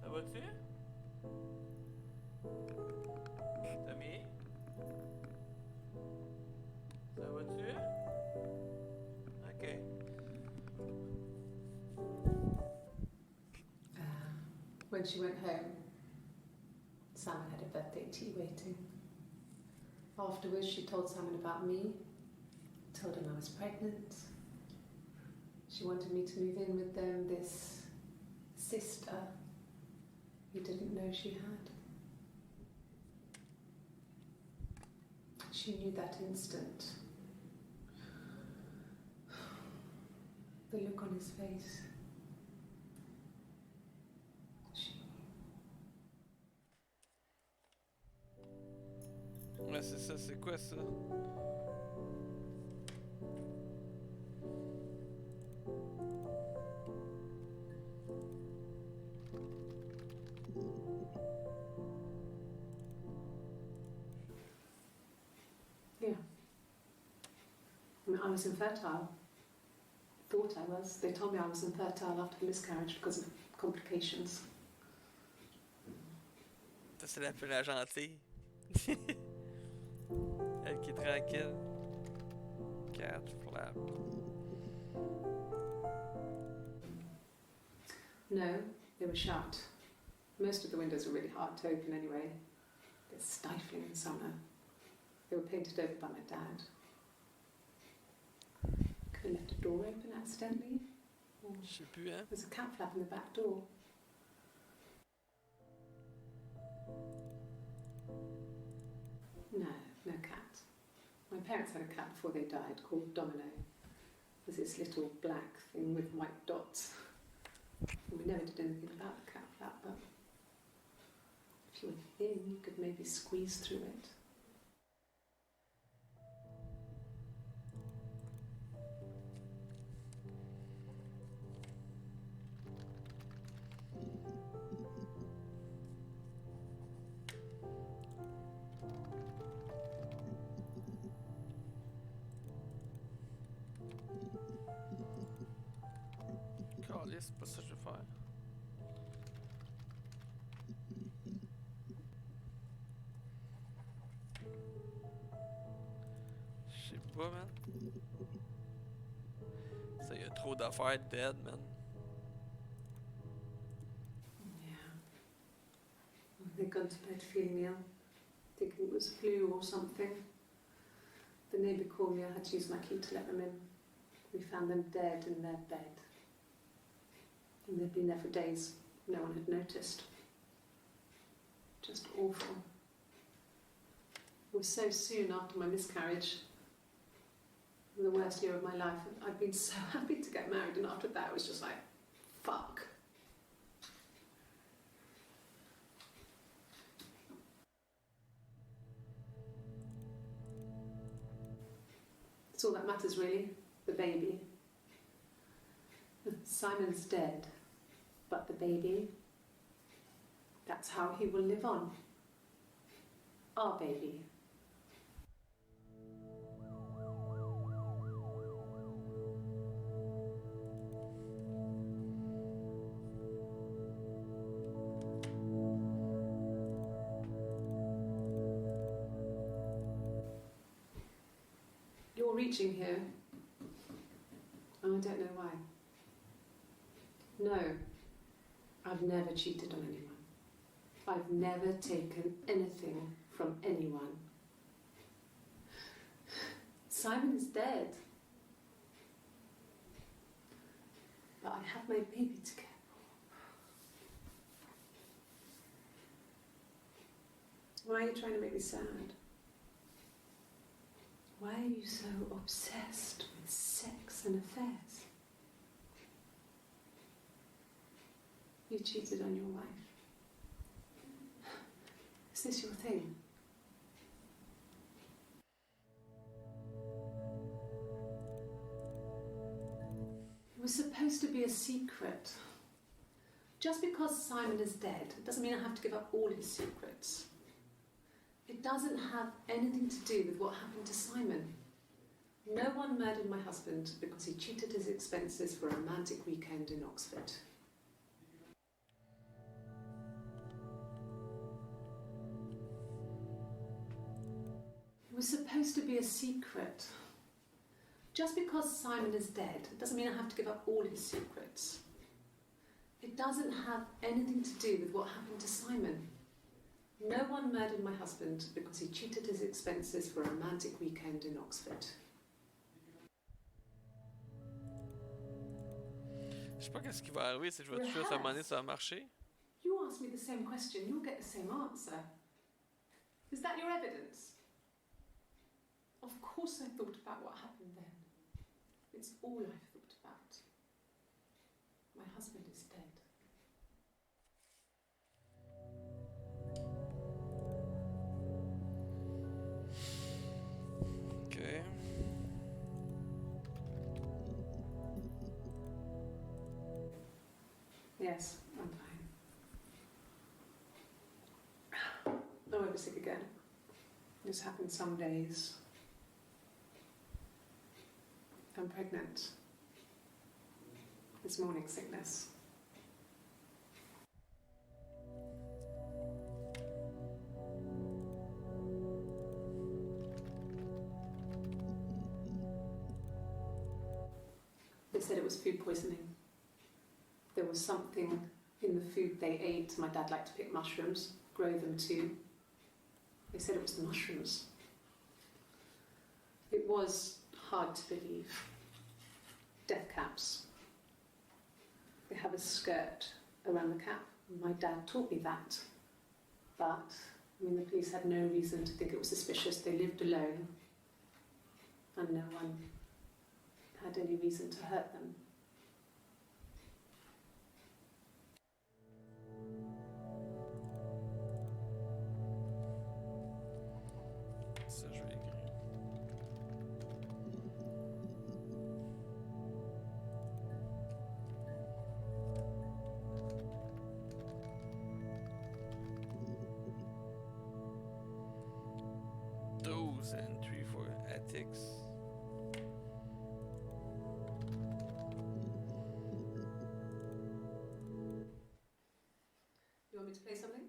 Ça va-tu? Tommy? Ça va-tu? Okay. When she went home, Simon had a birthday tea waiting. Afterwards, she told Simon about me, told him I was pregnant. She wanted me to move in with them, this sister he didn't know she had. She knew that instant. The look on his face. She knew. Ouais, c'est ça, c'est quoi ça? Yeah. I mean, I was infertile. Thought I was. They told me I was infertile after the miscarriage because of complications. T'as c'est la plus la gentille. Elle qui est tranquille. Cat flap. No, they were shut. Most of the windows are really hard to open anyway. They're stifling in summer. They were painted over by my dad. Could have left a door open accidentally. Or Je sais plus, hein. there's a cat flap in the back door. No cat. My parents had a cat before they died called Domino. It was this little black thing with white dots. And we never did anything about the cat flap, but if you were thin, you could maybe squeeze through it. Calisse, c'est pas ça que je veux faire. Je sais pas, man. Ça, y a trop d'affaires dead, man. Yeah. They'd gone to bed feeling ill, thinking it was flu or something. The neighbour called me, I had to use my key to let them in. We found them dead in their bed. And they'd been there for days. No one had noticed. Just awful. It was so soon after my miscarriage. The worst year of my life. I'd been so happy to get married, and after that it was just like, fuck. It's all that matters really, the baby. Simon's dead, but the baby, that's how he will live on. Our baby. You're reaching here. I don't know why. No, I've never cheated on anyone. I've never taken anything from anyone. Simon is dead. But I have my baby to care for. Why are you trying to make me sad? Why are you so obsessed with sex and affairs? You cheated on your wife. Is this your thing? It was supposed to be a secret. Just because Simon is dead doesn't mean I have to give up all his secrets. It doesn't have anything to do with what happened to Simon. No one murdered my husband because he cheated his expenses for a romantic weekend in Oxford. It was supposed to be a secret. Just because Simon is dead doesn't mean I have to give up all his secrets. It doesn't have anything to do with what happened to Simon. No one murdered my husband because he cheated his expenses for a romantic weekend in Oxford. Je sais pas qu'est-ce qui va arriver si je vais toucher à un moment donné, ça va marcher. You ask me the same question, you'll get the same answer. Is that your evidence? Of course I thought about what happened then. It's all I've thought about. My husband is dead. Okay. Yes, I'm fine. I won't be sick again. This happens some days. I'm pregnant. It's morning sickness. They said it was food poisoning. There was something in the food they ate. My dad liked to pick mushrooms, grow them too. They said it was the mushrooms. It was hard to believe. Death caps. They have a skirt around the cap. My dad taught me that. But, the police had no reason to think it was suspicious. They lived alone. And no one had any reason to hurt them. Ça, je vais écrire. Those entry for ethics. You want me to play something?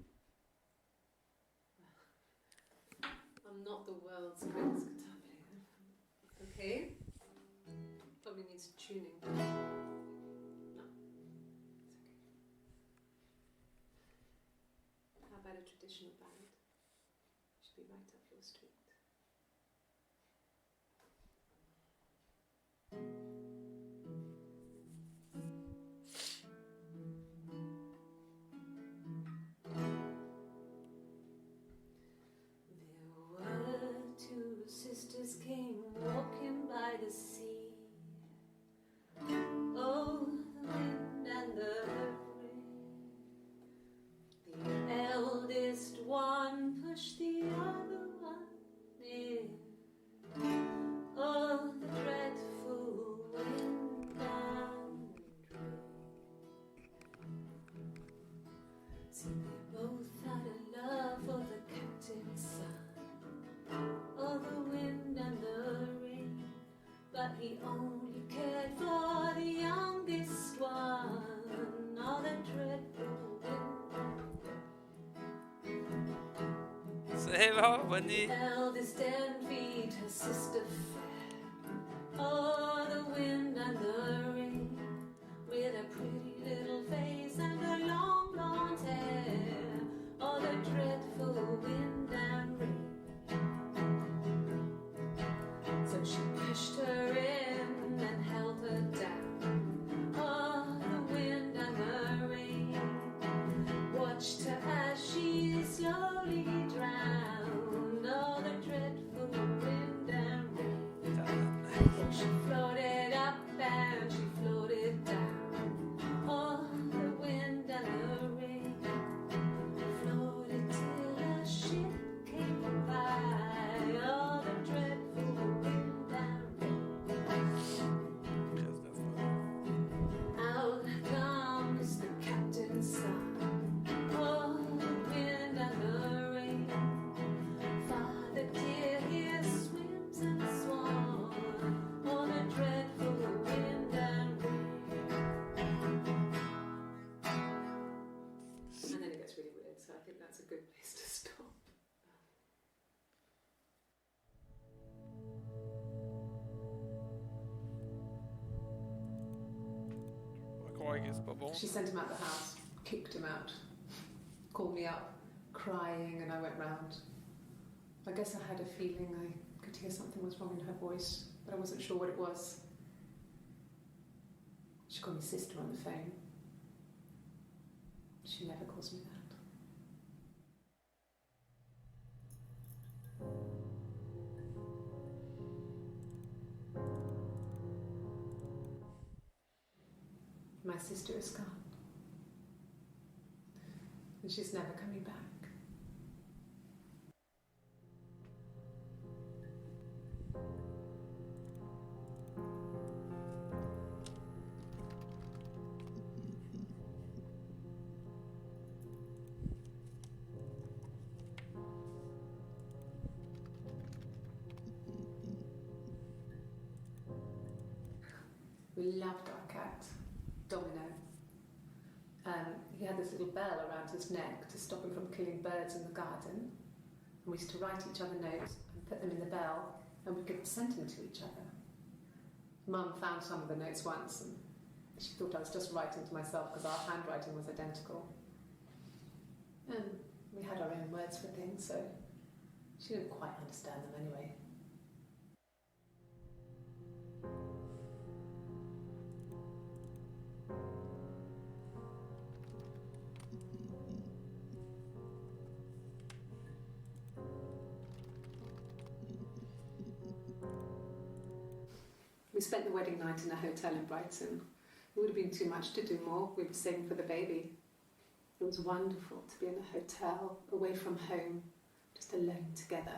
I'm not the world's greatest guitar player. Okay. Probably needs tuning. No. It's okay. How about a traditional ballad? Should be right up your street. Sisters came walking by the sea. Oh, the wind and the rain. The eldest one pushed the other one in. Oh, the dreadful wind and rain. See, they both had a love for the captain's son. Oh, the wind and the rain, but he only cared for the youngest one. Oh, the dreadful wind. Say hello, Bunny. The eldest envied her sister fair. Oh, the wind and the rain, with a pretty little face and her long blonde hair. Oh, the dreadful wind and rain. So she pushed her in and held her down. Oh, the wind and the rain watched her as she slowly drowned. Oh, the dreadful wind and rain. So she floated up and she floated down. Oh, the wind and the rain floated till a ship came by. Oh, the dreadful wind and rain. Out comes the captain's son. Oh, the wind and the rain. Father dear, here swims and swan. Oh, the dreadful wind and rain. And then it gets really weird, so I think that's a good place to stop. She sent him out the house, kicked him out, called me up, crying, and I went round. I guess I had a feeling I could hear something was wrong in her voice, but I wasn't sure what it was. She called me sister on the phone. She never calls me that. My sister is gone. And she's never coming back. We loved our cat, Domino. He had this little bell around his neck to stop him from killing birds in the garden. And we used to write each other notes and put them in the bell, and we could send them to each other. Mum found some of the notes once and she thought I was just writing to myself because our handwriting was identical. And we had our own words for things, so she didn't quite understand them anyway. We spent the wedding night in a hotel in Brighton. It would have been too much to do more. We were saving for the baby. It was wonderful to be in a hotel, away from home, just alone together.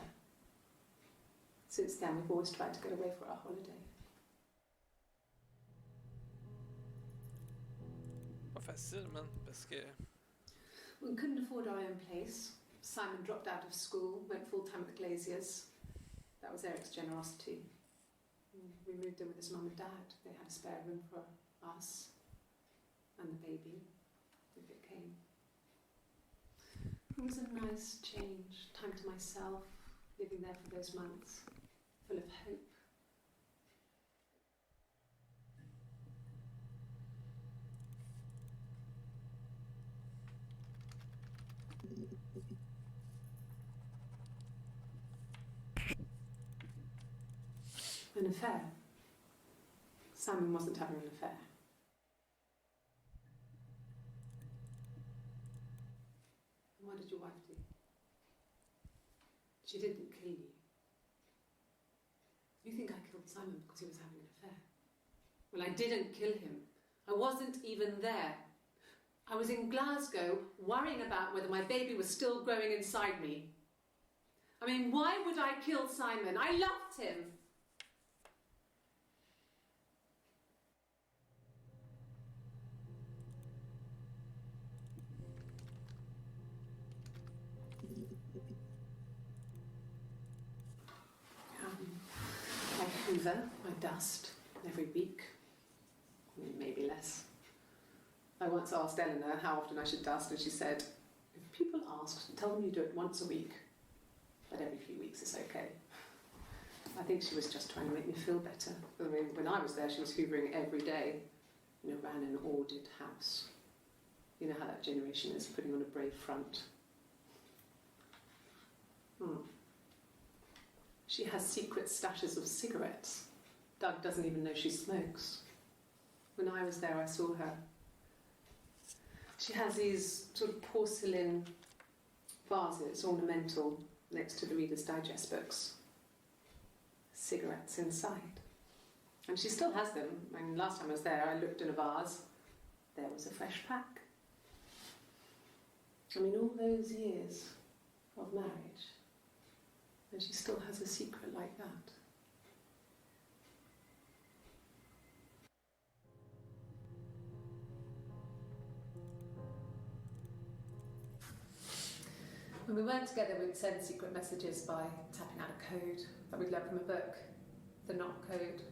Since then, we've always tried to get away for our holiday. Pas facile, man, parce que We couldn't afford our own place. Simon dropped out of school, went full-time at the Glaziers. That was Eric's generosity. We moved in with his mum and dad. They had a spare room for us and the baby, if it came. It was a nice change, time to myself, living there for those months, full of hope. An affair. Simon wasn't having an affair. And what did your wife do? She didn't kill you. You think I killed Simon because he was having an affair? Well, I didn't kill him. I wasn't even there. I was in Glasgow worrying about whether my baby was still growing inside me. I mean, why would I kill Simon? I loved him. I hoover, I dust every week, maybe less. I once asked Eleanor how often I should dust, and she said, if people ask, tell them you do it once a week, but every few weeks is okay. I think she was just trying to make me feel better. I mean, when I was there, she was hoovering every day, ran an ordered house. You know how that generation is, putting on a brave front. She has secret stashes of cigarettes. Doug doesn't even know she smokes. When I was there, I saw her. She has these sort of porcelain vases, ornamental, next to the Reader's Digest books. Cigarettes inside. And she still has them. I mean, last time I was there, I looked in a vase. There was a fresh pack. I mean, all those years of marriage. And she still has a secret like that. When we weren't together, we'd send secret messages by tapping out a code that we'd learned from a book, the knock code,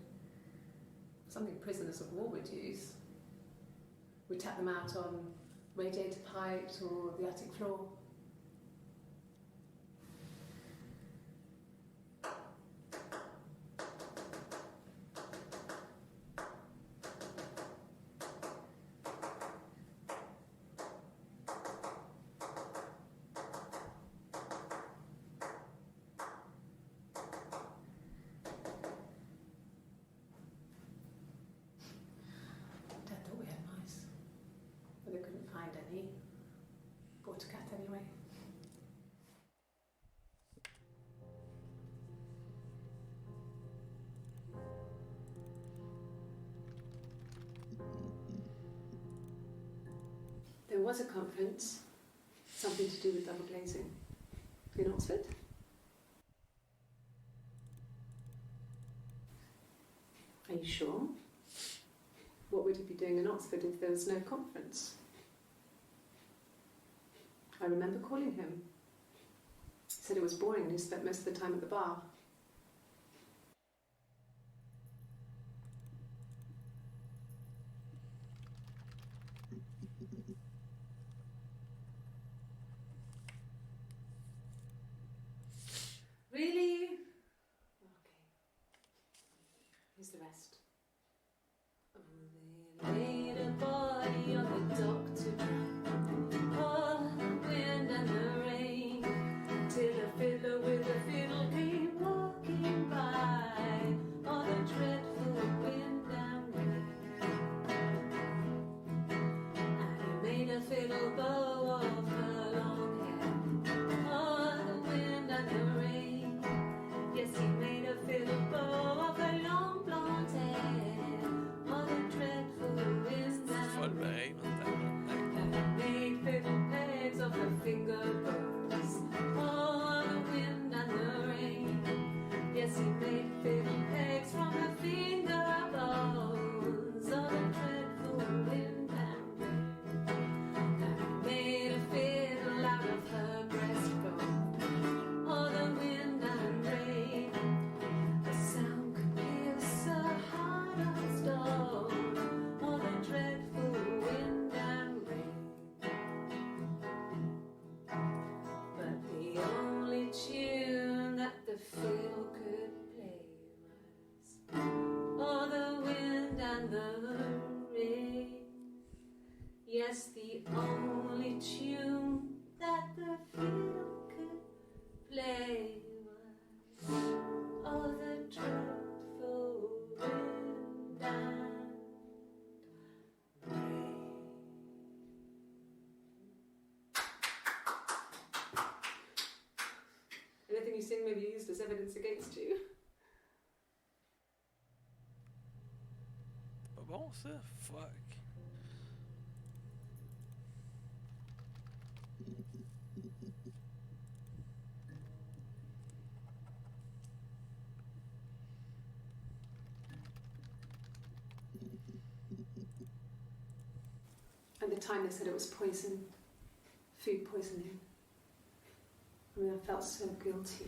something prisoners of war would use. We'd tap them out on radiator pipes or the attic floor. Bought a cat anyway. There was a conference, something to do with double glazing, in Oxford. Are you sure? What would he be doing in Oxford if there was no conference? I remember calling him. He said it was boring and he spent most of the time at the bar. Really? Okay. Here's the rest. may be used as evidence against you. Pas bon ça? Fuck. At the time they said it was poison, food poisoning. I mean, I felt so guilty.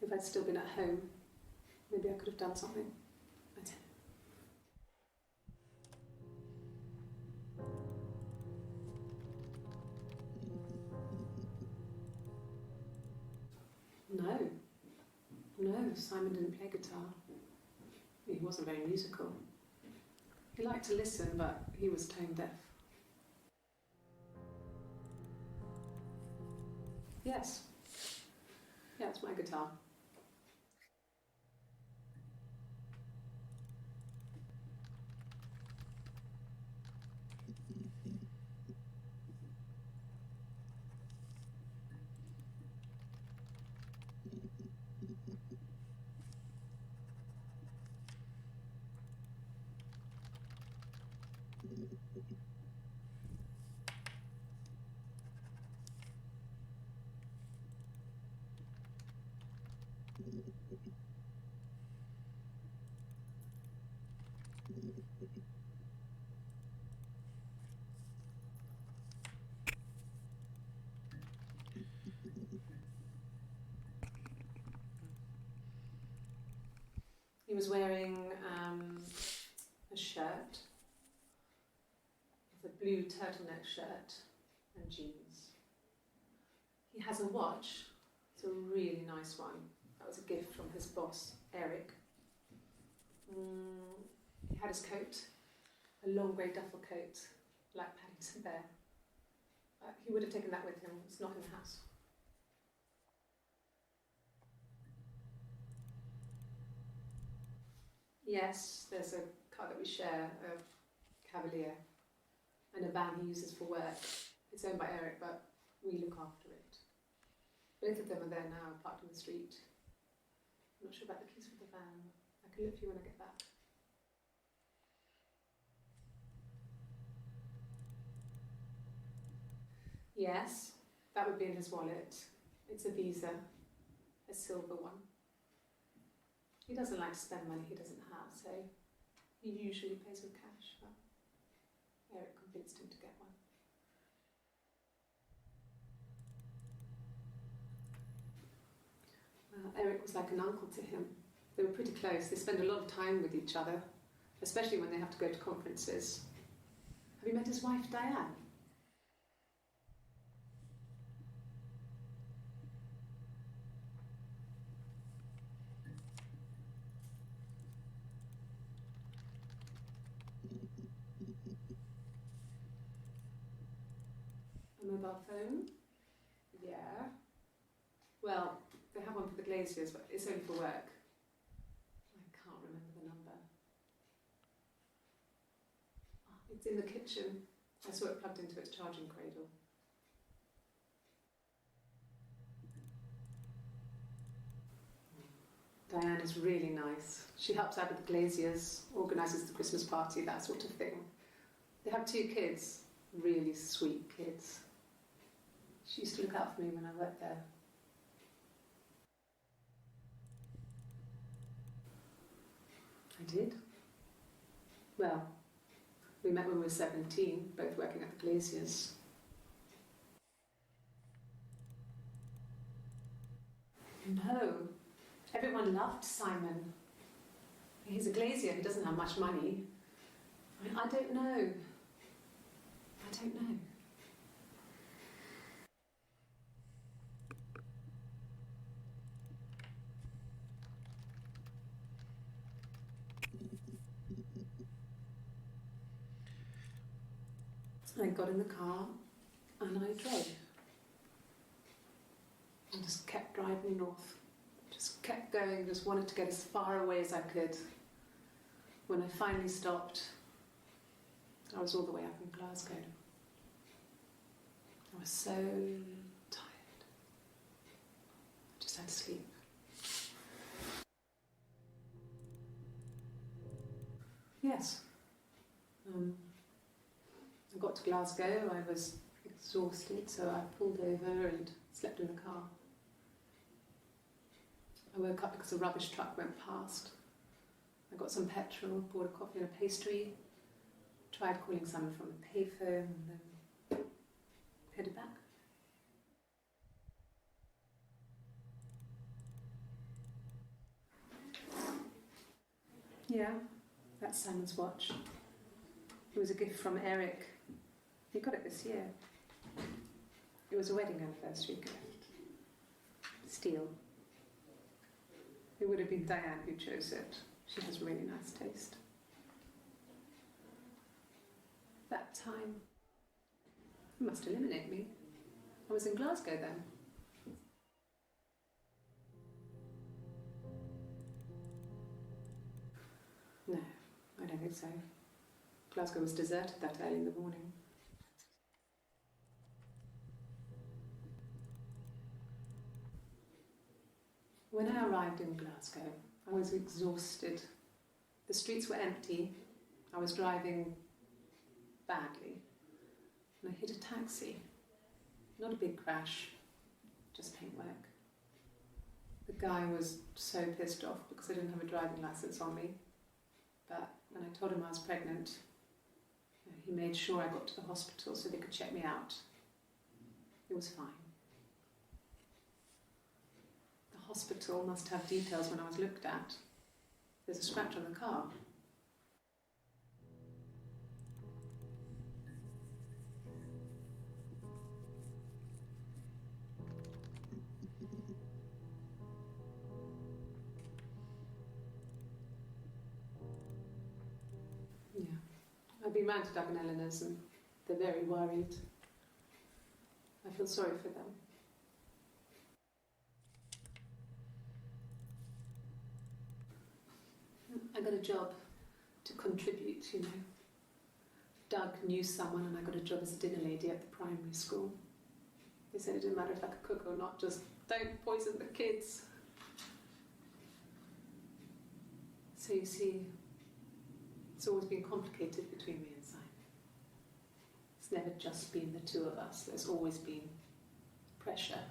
If I'd still been at home, maybe I could have done something. I didn't. No, Simon didn't play guitar. He wasn't very musical. He liked to listen, but he was tone deaf. Yes. Yeah, it's my guitar. He was wearing a shirt, with a blue turtleneck shirt and jeans. He has a watch. It's a really nice one. That was a gift from his boss, Eric. He had his coat, a long grey duffel coat, like Paddington Bear. He would have taken that with him. It's not in the house. Yes, there's a car that we share, a Cavalier, and a van he uses for work. It's owned by Eric, but we look after it. Both of them are there now, parked on the street. I'm not sure about the keys for the van. I can look for you when I get back. Yes, that would be in his wallet. It's a Visa, a silver one. He doesn't like to spend money he doesn't have, so he usually pays with cash, but Eric convinced him to get one. Eric was like an uncle to him. They were pretty close. They spend a lot of time with each other, especially when they have to go to conferences. Have you met his wife, Diane? A mobile phone? Yeah. Well, they have one for the Glaziers, but it's only for work. I can't remember the number. It's in the kitchen. I saw it plugged into its charging cradle. Diane is really nice. She helps out with the Glaziers, organises the Christmas party, that sort of thing. They have 2 kids, really sweet kids. She used to look out for me when I worked there. I did. Well, we met when we were 17, both working at the Glaziers. No, everyone loved Simon. He's a Glazier, he doesn't have much money. I don't know. I don't know. I got in the car and I drove. I just kept driving north. Just kept going, just wanted to get as far away as I could. When I finally stopped, I was all the way up in Glasgow. I was so tired. I just had to sleep. Yes. I got to Glasgow, I was exhausted, so I pulled over and slept in the car. I woke up because a rubbish truck went past. I got some petrol, bought a coffee and a pastry, tried calling someone from the payphone, and then headed back. Yeah, that's Simon's watch. It was a gift from Eric. He got it this year. It was a wedding anniversary gift. Steel. It would have been Diane who chose it. She has really nice taste. That time, it must eliminate me. I was in Glasgow then. No, I don't think so. Glasgow was deserted that early in the morning. When I arrived in Glasgow, I was exhausted. The streets were empty. I was driving badly. And I hit a taxi. Not a big crash, just paintwork. The guy was so pissed off because I didn't have a driving license on me. But when I told him I was pregnant, he made sure I got to the hospital so they could check me out. It was fine. The hospital must have details when I was looked at. There's a scratch on the car. Yeah. I've been round to Doug and Eleanor's and they're very worried. I feel sorry for them. I got a job to contribute, you know. Doug knew someone and I got a job as a dinner lady at the primary school. They said it didn't matter if I could cook or not, just don't poison the kids. So you see, it's always been complicated between me and Simon. It's never just been the two of us, there's always been pressure.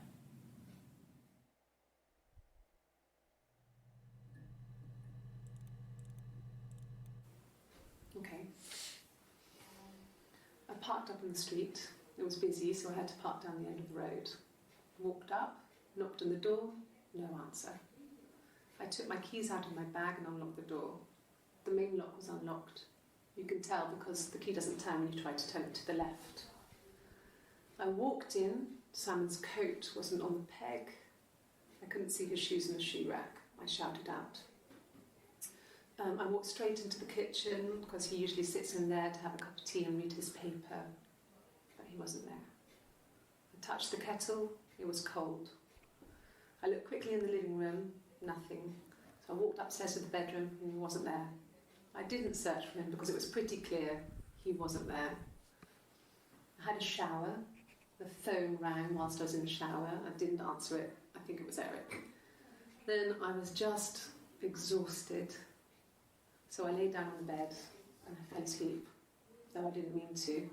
Okay. I parked up on the street. It was busy, so I had to park down the end of the road. Walked up, knocked on the door, no answer. I took my keys out of my bag and unlocked the door. The main lock was unlocked. You can tell because the key doesn't turn when you try to turn it to the left. I walked in. Simon's coat wasn't on the peg. I couldn't see his shoes in the shoe rack. I shouted out. I walked straight into the kitchen because he usually sits in there to have a cup of tea and read his paper, but he wasn't there. I touched the kettle, it was cold. I looked quickly in the living room, nothing. So I walked upstairs to the bedroom and he wasn't there. I didn't search for him because it was pretty clear he wasn't there. I had a shower, the phone rang whilst I was in the shower, I didn't answer it, I think it was Eric. Then I was just exhausted. So I lay down on the bed and I fell asleep, though I didn't mean to.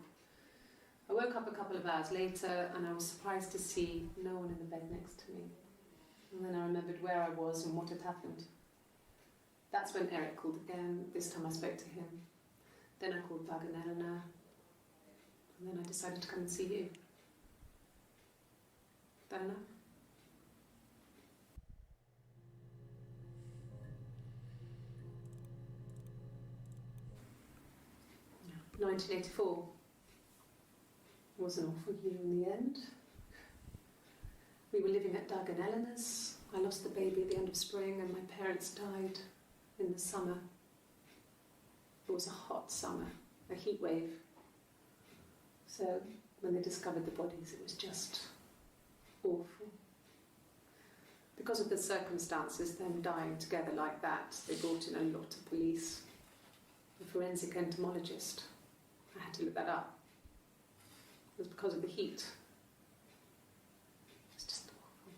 I woke up a couple of hours later and I was surprised to see no one in the bed next to me. And then I remembered where I was and what had happened. That's when Eric called again. This time I spoke to him. Then I called Doug and Eleanor. And then I decided to come and see you. That enough? 1984 was an awful year in the end. We were living at Doug and Eleanor's. I lost the baby at the end of spring and my parents died in the summer. It was a hot summer, a heat wave. So when they discovered the bodies, it was just awful. Because of the circumstances, them dying together like that, they brought in a lot of police. A forensic entomologist. I had to look that up. It was because of the heat. It's just awful.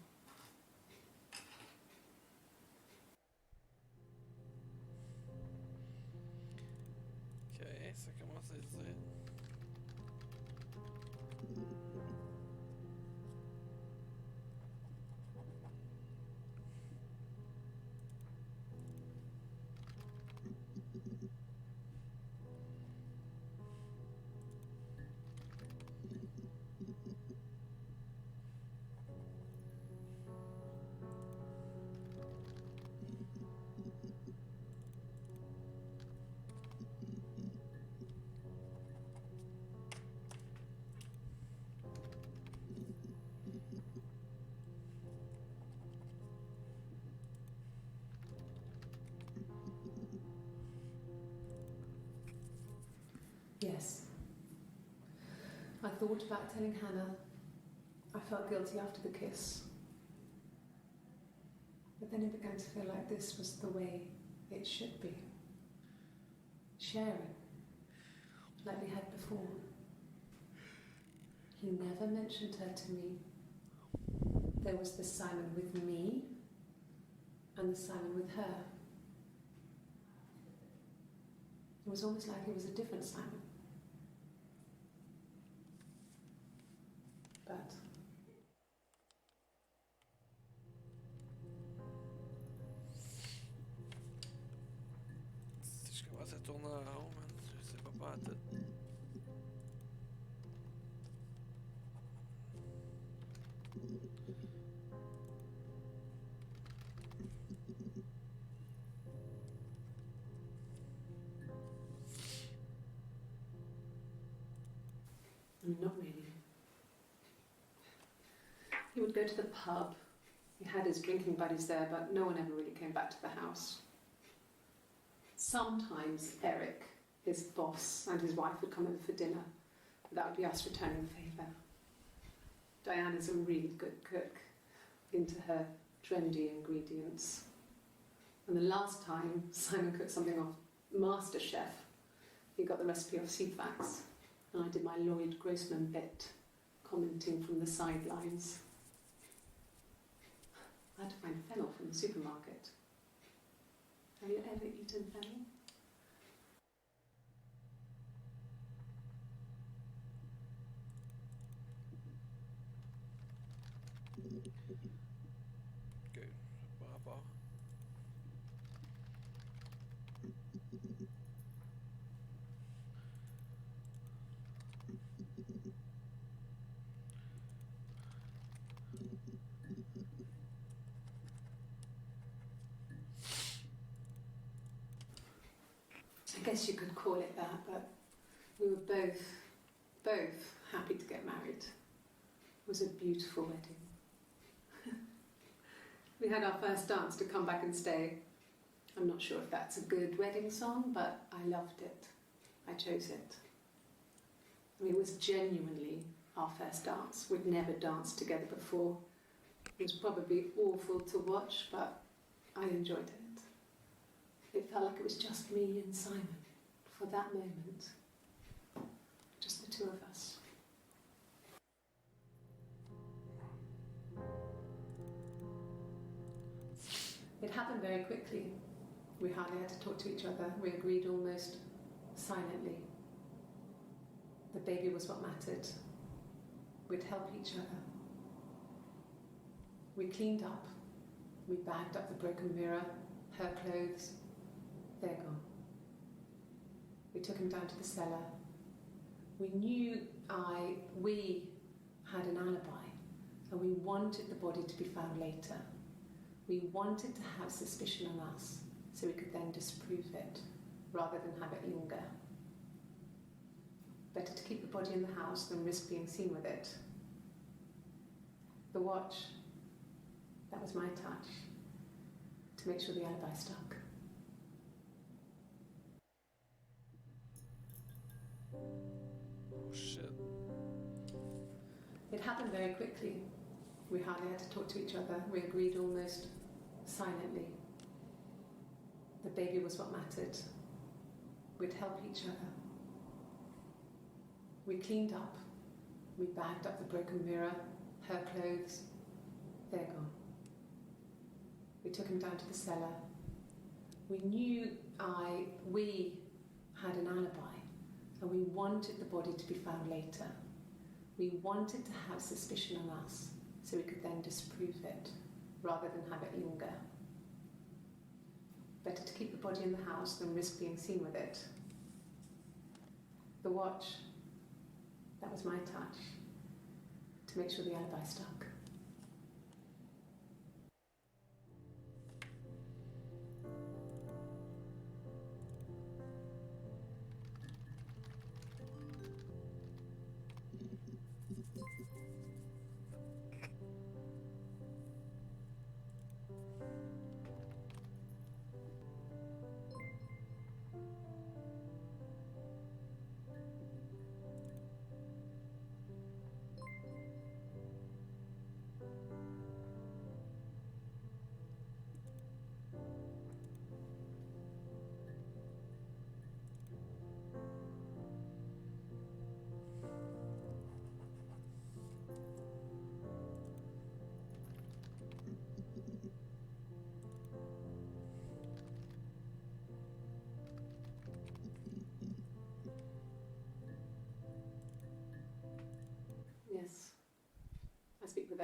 thought about telling Hannah. I felt guilty after the kiss. But then it began to feel like this was the way it should be. Sharing, like we had before. He never mentioned her to me. There was the Simon with me and the Simon with her. It was almost like it was a different Simon. But Je commence à tourner en rond, man. Je sais pas à tout. not really. He would go to the pub. He had his drinking buddies there, but no one ever really came back to the house. Sometimes Eric, his boss, and his wife would come over for dinner. That would be us returning the favour. Diana's a really good cook, into her trendy ingredients. And the last time Simon cooked something off MasterChef, he got the recipe off CFAX, and I did my Lloyd Grossman bit, commenting from the sidelines. I had to find fennel from the supermarket. Have you ever eaten fennel? Good. Par rapport. I guess you could call it that, but we were both happy to get married. It was a beautiful wedding. We had our first dance to Come Back and Stay. I'm not sure if that's a good wedding song, but I loved it. I chose it. I mean, it was genuinely our first dance. We'd never danced together before. It was probably awful to watch, but I enjoyed it. It felt like it was just me and Simon for that moment. Just the two of us. It happened very quickly. We hardly had to talk to each other. We agreed almost silently. The baby was what mattered. We'd help each other. We cleaned up. We bagged up the broken mirror, her clothes. They're gone. We took him down to the cellar. We knew we had an alibi, and we wanted the body to be found later. We wanted to have suspicion on us, so we could then disprove it, rather than have it linger. Better to keep the body in the house than risk being seen with it. The watch, that was my touch, to make sure the alibi stuck. Oh shit. It happened very quickly. We hardly had to talk to each other. We agreed almost silently. The baby was what mattered. We'd help each other. We cleaned up. We bagged up the broken mirror, her clothes. They're gone. We took him down to the cellar. We knew we had an alibi, and we wanted the body to be found later. We wanted to have suspicion on us, so we could then disprove it, rather than have it linger. Better to keep the body in the house than risk being seen with it. The watch, that was my touch, to make sure the alibi stuck.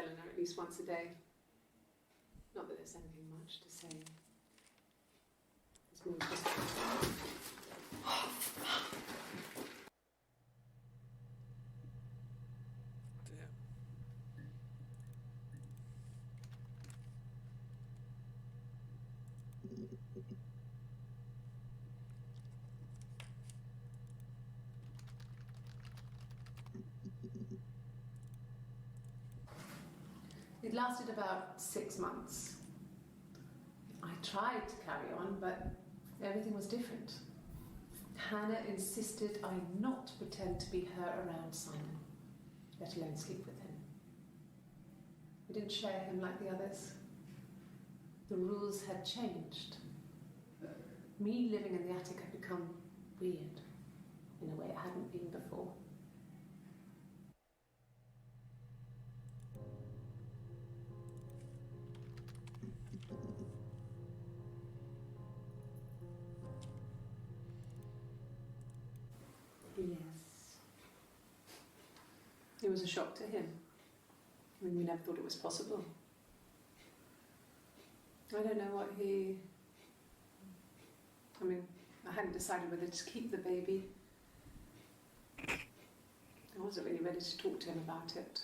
Eleanor at least once a day. Not that there's anything much to say. It's more just... Damn. It lasted about 6 months. I tried to carry on, but everything was different. Hannah insisted I not pretend to be her around Simon, let alone sleep with him. We didn't share him like the others. The rules had changed. Me living in the attic had become weird, in a way it hadn't been before. Yes. It was a shock to him. I mean, we never thought it was possible. I don't know what he... I mean, I hadn't decided whether to keep the baby. I wasn't really ready to talk to him about it.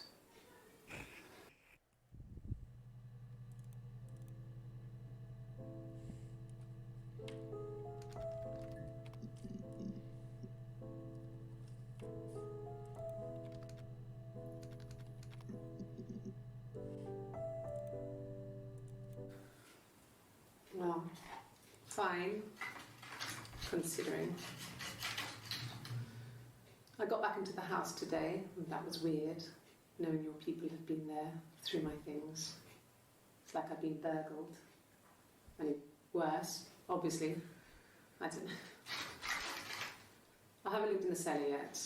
Well, fine, considering. I got back into the house today, and that was weird, knowing your people have been there through my things. It's like I've been burgled. I mean, worse, obviously. I don't know. I haven't looked in the cellar yet.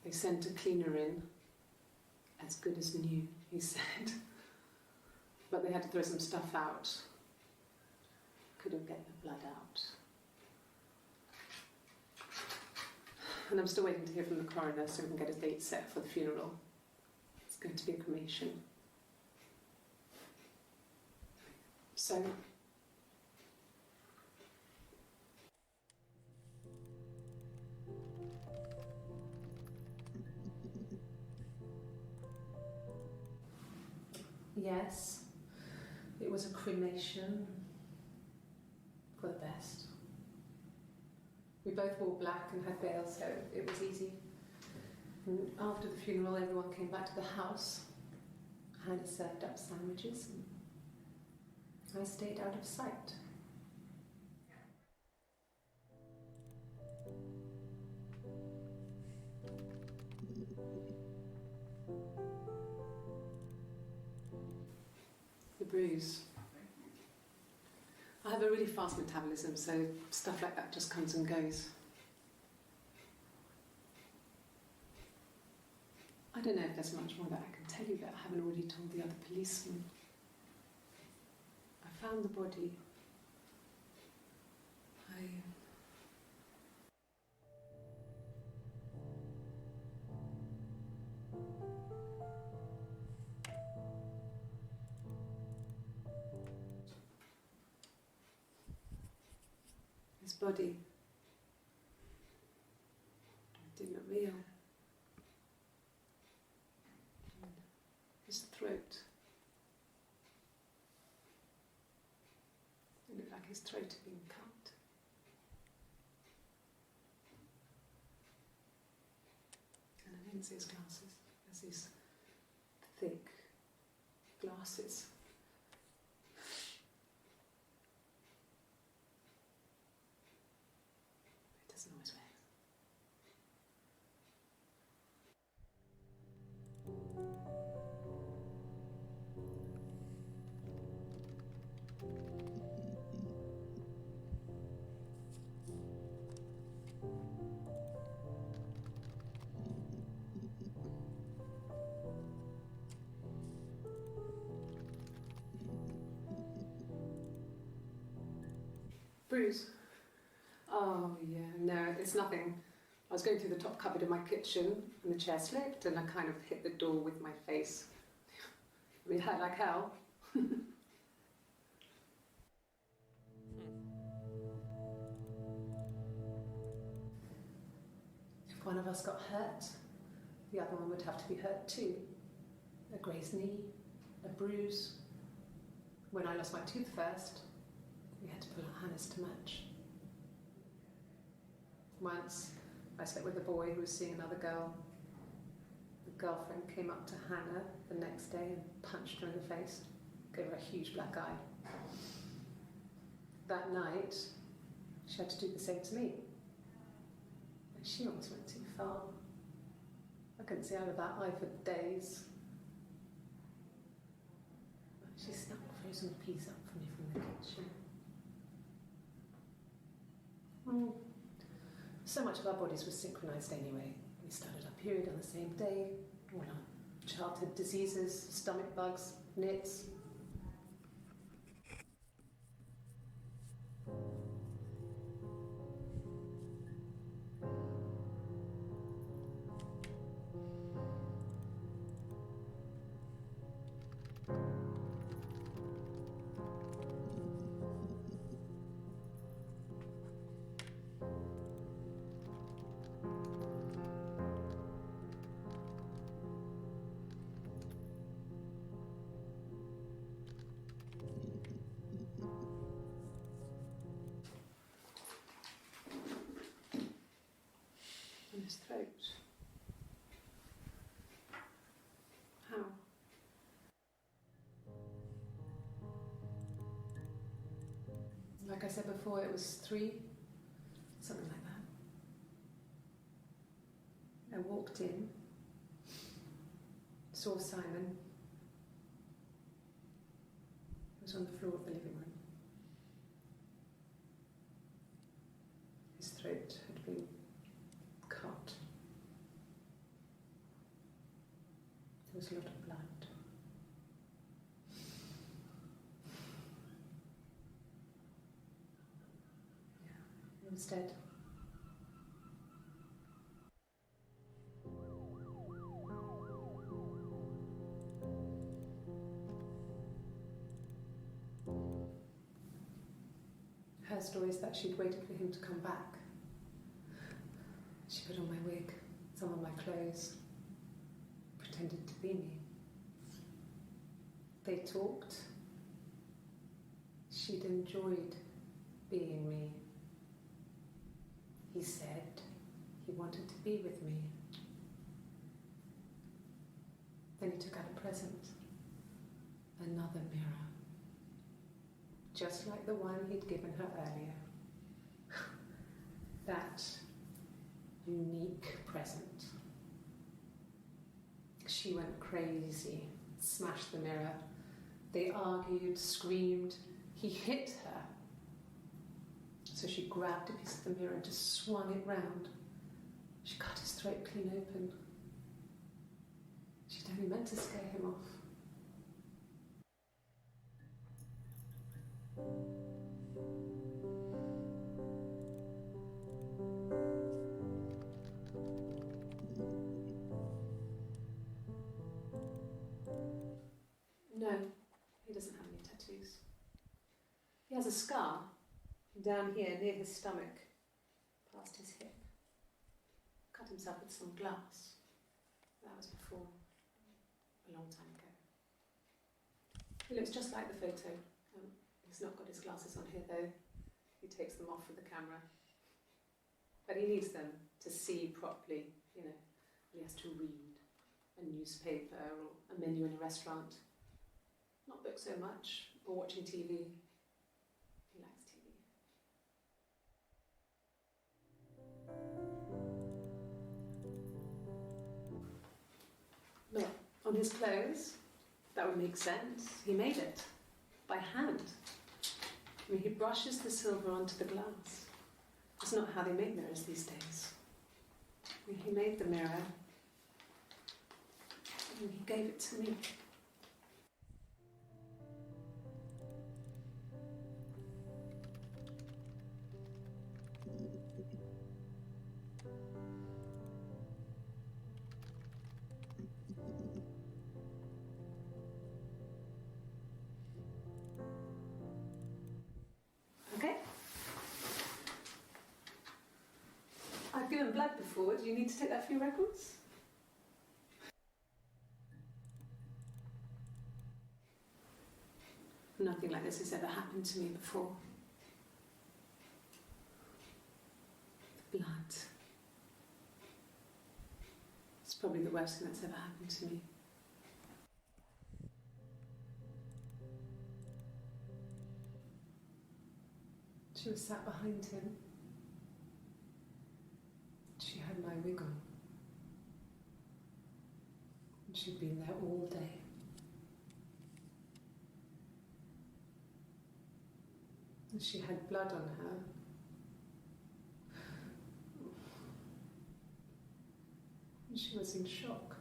They sent a cleaner in. As good as new, he said. But they had to throw some stuff out. Couldn't get the blood out. And I'm still waiting to hear from the coroner so we can get a date set for the funeral. It's going to be a cremation. So... Yes, it was a cremation. For the best. We both wore black and had veils, so it was easy. And after the funeral, everyone came back to the house. Hannah served up sandwiches, and I stayed out of sight. The bruise. I have a really fast metabolism, so stuff like that just comes and goes. I don't know if there's much more that I can tell you that I haven't already told the other policemen. I found the body. His body didn't look real. And his throat. It looked like his throat had been cut. And I didn't see his glasses. There's these thick glasses. Bruise? Oh yeah, no, it's nothing. I was going through the top cupboard in my kitchen and the chair slipped and I kind of hit the door with my face. I mean, hurt like hell. If one of us got hurt, the other one would have to be hurt too. A grazed knee, a bruise. When I lost my tooth first, we had to pull our harness to match. Once, I slept with a boy who was seeing another girl. The girlfriend came up to Hannah the next day and punched her in the face, gave her a huge black eye. That night, she had to do the same to me. And she almost went too far. I couldn't see out of that eye for days. She snuck frozen peas up for me from the kitchen. So much of our bodies was synchronised anyway. We started our period on the same day. All our childhood diseases, stomach bugs, nits. His throat. How? Like I said before, it was 3, something like that. I walked in, saw Simon. He was on the floor of the living room. His throat had been cut. There was a lot of blood. Yeah, he was dead. Her story is that she'd waited for him to come back. She put on my wig, some of my clothes, pretended to be me. They talked. She'd enjoyed being me. He said he wanted to be with me. Then he took out a present, another mirror, just like the one he'd given her earlier. That unique present. She went crazy, smashed the mirror. They argued, screamed. He hit her. So she grabbed a piece of the mirror and just swung it round. She cut his throat clean open. She'd only meant to scare him off. No, he doesn't have any tattoos. He has a scar down here near his stomach, past his hip. Cut himself with some glass. That was before, a long time ago. He looks just like the photo. He's not got his glasses on here though. He takes them off with the camera. But he needs them to see properly, you know. He has to read a newspaper or a menu in a restaurant. Not books so much, or watching TV. He likes TV. Look, on his clothes, that would make sense. He made it by hand. I mean, he brushes the silver onto the glass. It's not how they make mirrors these days. I mean, he made the mirror and he gave it to me. before. Do you need to take that for your records? Nothing like this has ever happened to me before. The blood. It's probably the worst thing that's ever happened to me. She was sat behind him. She had my wig on. And she'd been there all day. And she had blood on her. And she was in shock.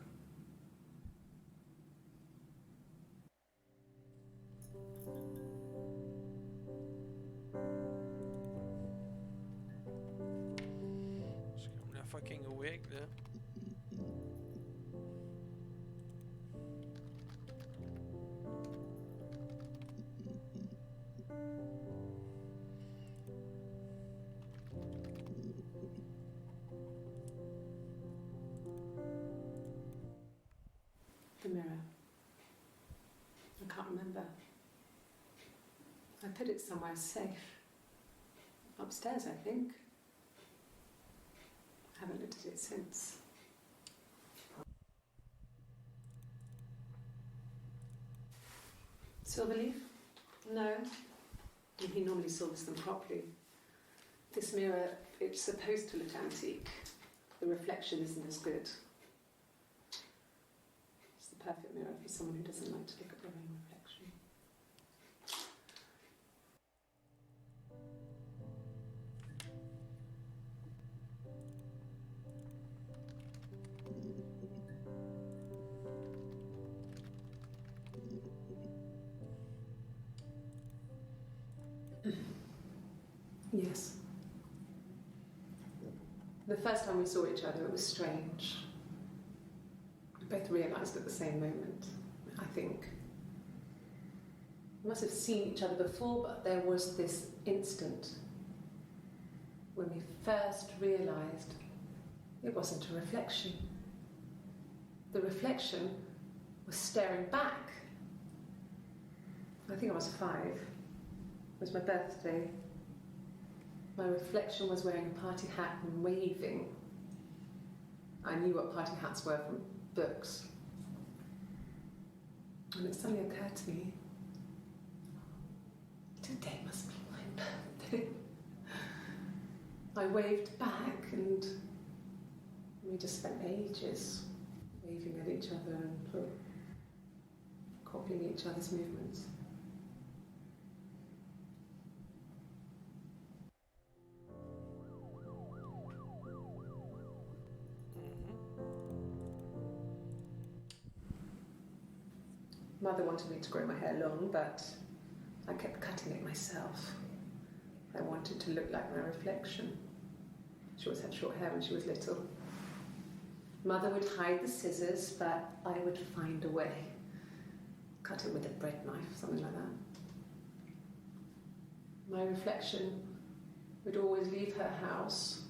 C'est comme la fucking wig, là. The mirror. I can't remember. I put it somewhere safe. Upstairs, I think. I haven't looked at it since. Silverleaf? No. He normally silvers them properly. This mirror, it's supposed to look antique. The reflection isn't as good. It's the perfect mirror for someone who doesn't like to look at their own reflection. Yes. The first time we saw each other, it was strange. We both realised at the same moment, I think. We must have seen each other before, but there was this instant when we first realised it wasn't a reflection. The reflection was staring back. I think I was 5. It was my birthday. My reflection was wearing a party hat and waving. I knew what party hats were from books. And it suddenly occurred to me, today must be my birthday. I waved back and we just spent ages waving at each other and copying each other's movements. Mother wanted me to grow my hair long, but I kept cutting it myself. I wanted to look like my reflection. She always had short hair when she was little. Mother would hide the scissors, but I would find a way. Cut it with a bread knife, something like that. My reflection would always leave her house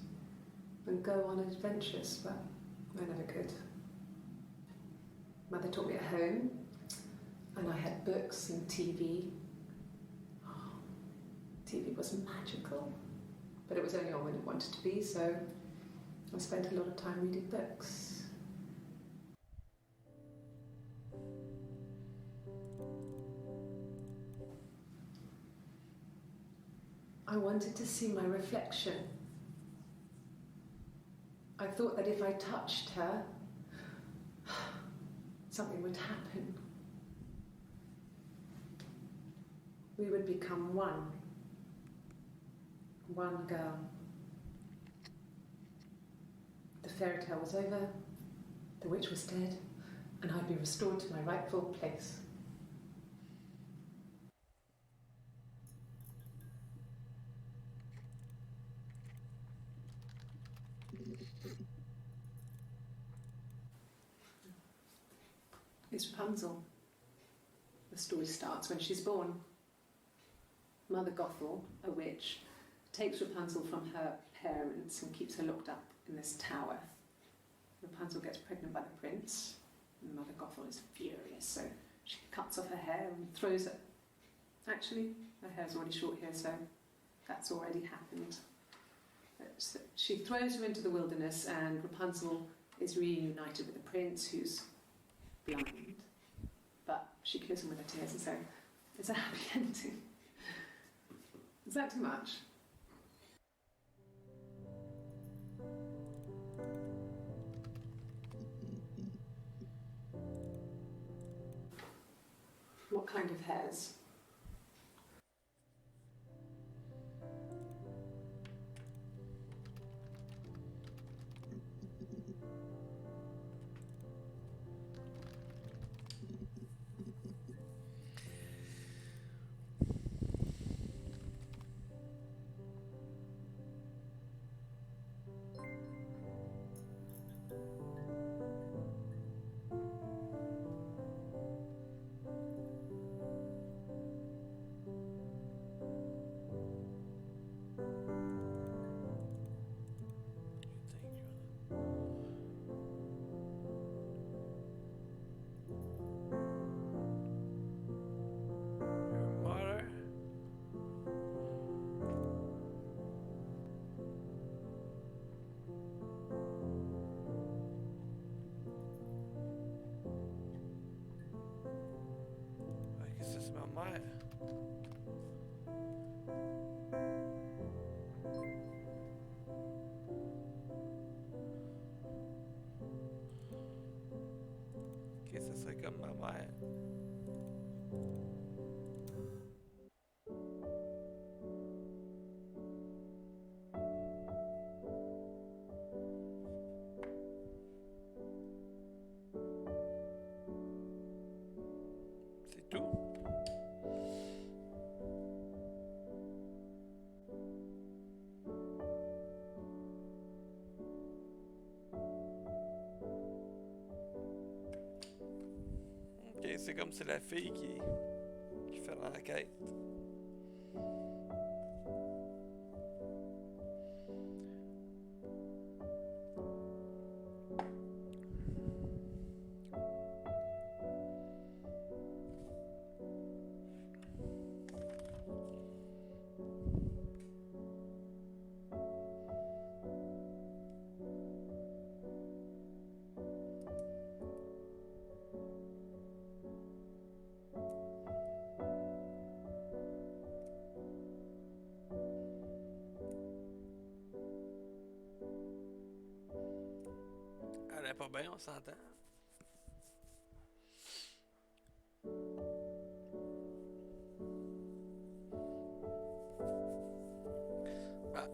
and go on adventures, but I never could. Mother taught me at home, and I had books and TV. Oh, TV was magical, but it was only on when it wanted to be, so I spent a lot of time reading books. I wanted to see my reflection. I thought that if I touched her, something would happen. We would become one girl. The fairy tale was over, the witch was dead, and I'd be restored to my rightful place. It's Rapunzel. The story starts when she's born. Mother Gothel, a witch, takes Rapunzel from her parents and keeps her locked up in this tower. Rapunzel gets pregnant by the prince, and Mother Gothel is furious, so she cuts off her hair and throws it. Actually, her hair's already short here, so that's already happened. So she throws her into the wilderness, and Rapunzel is reunited with the prince, who's blind, but she kills him with her tears, and so it's a happy ending. Is that too much? What kind of hairs? Ouais. Ok, ça serait comme ma mère. C'est tout? Ok, c'est comme c'est la fille qui fait l'enquête. Elle est pas bien, on s'entend. Ah,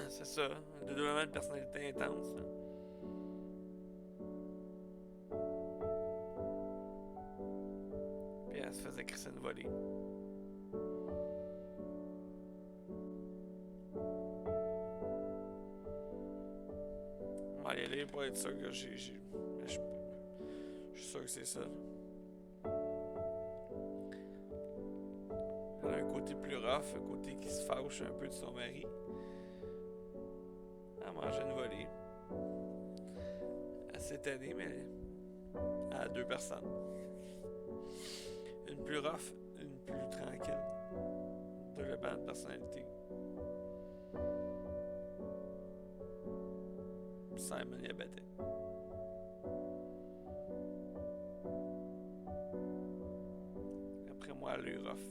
c'est ça, un dédoublement de personnalité intense. Là. Puis elle se faisait crisser une volée. On va y aller pour être sûr que je suis sûr que c'est ça. Elle a un côté plus rough, un côté qui se fâche un peu de son mari. Elle mangeait une volée. Elle s'est tannée, mais elle a deux personnes. Une plus rough, une plus tranquille. Deux dépendants de personnalité. Simon y abattait. Après moi, elle a eu rough.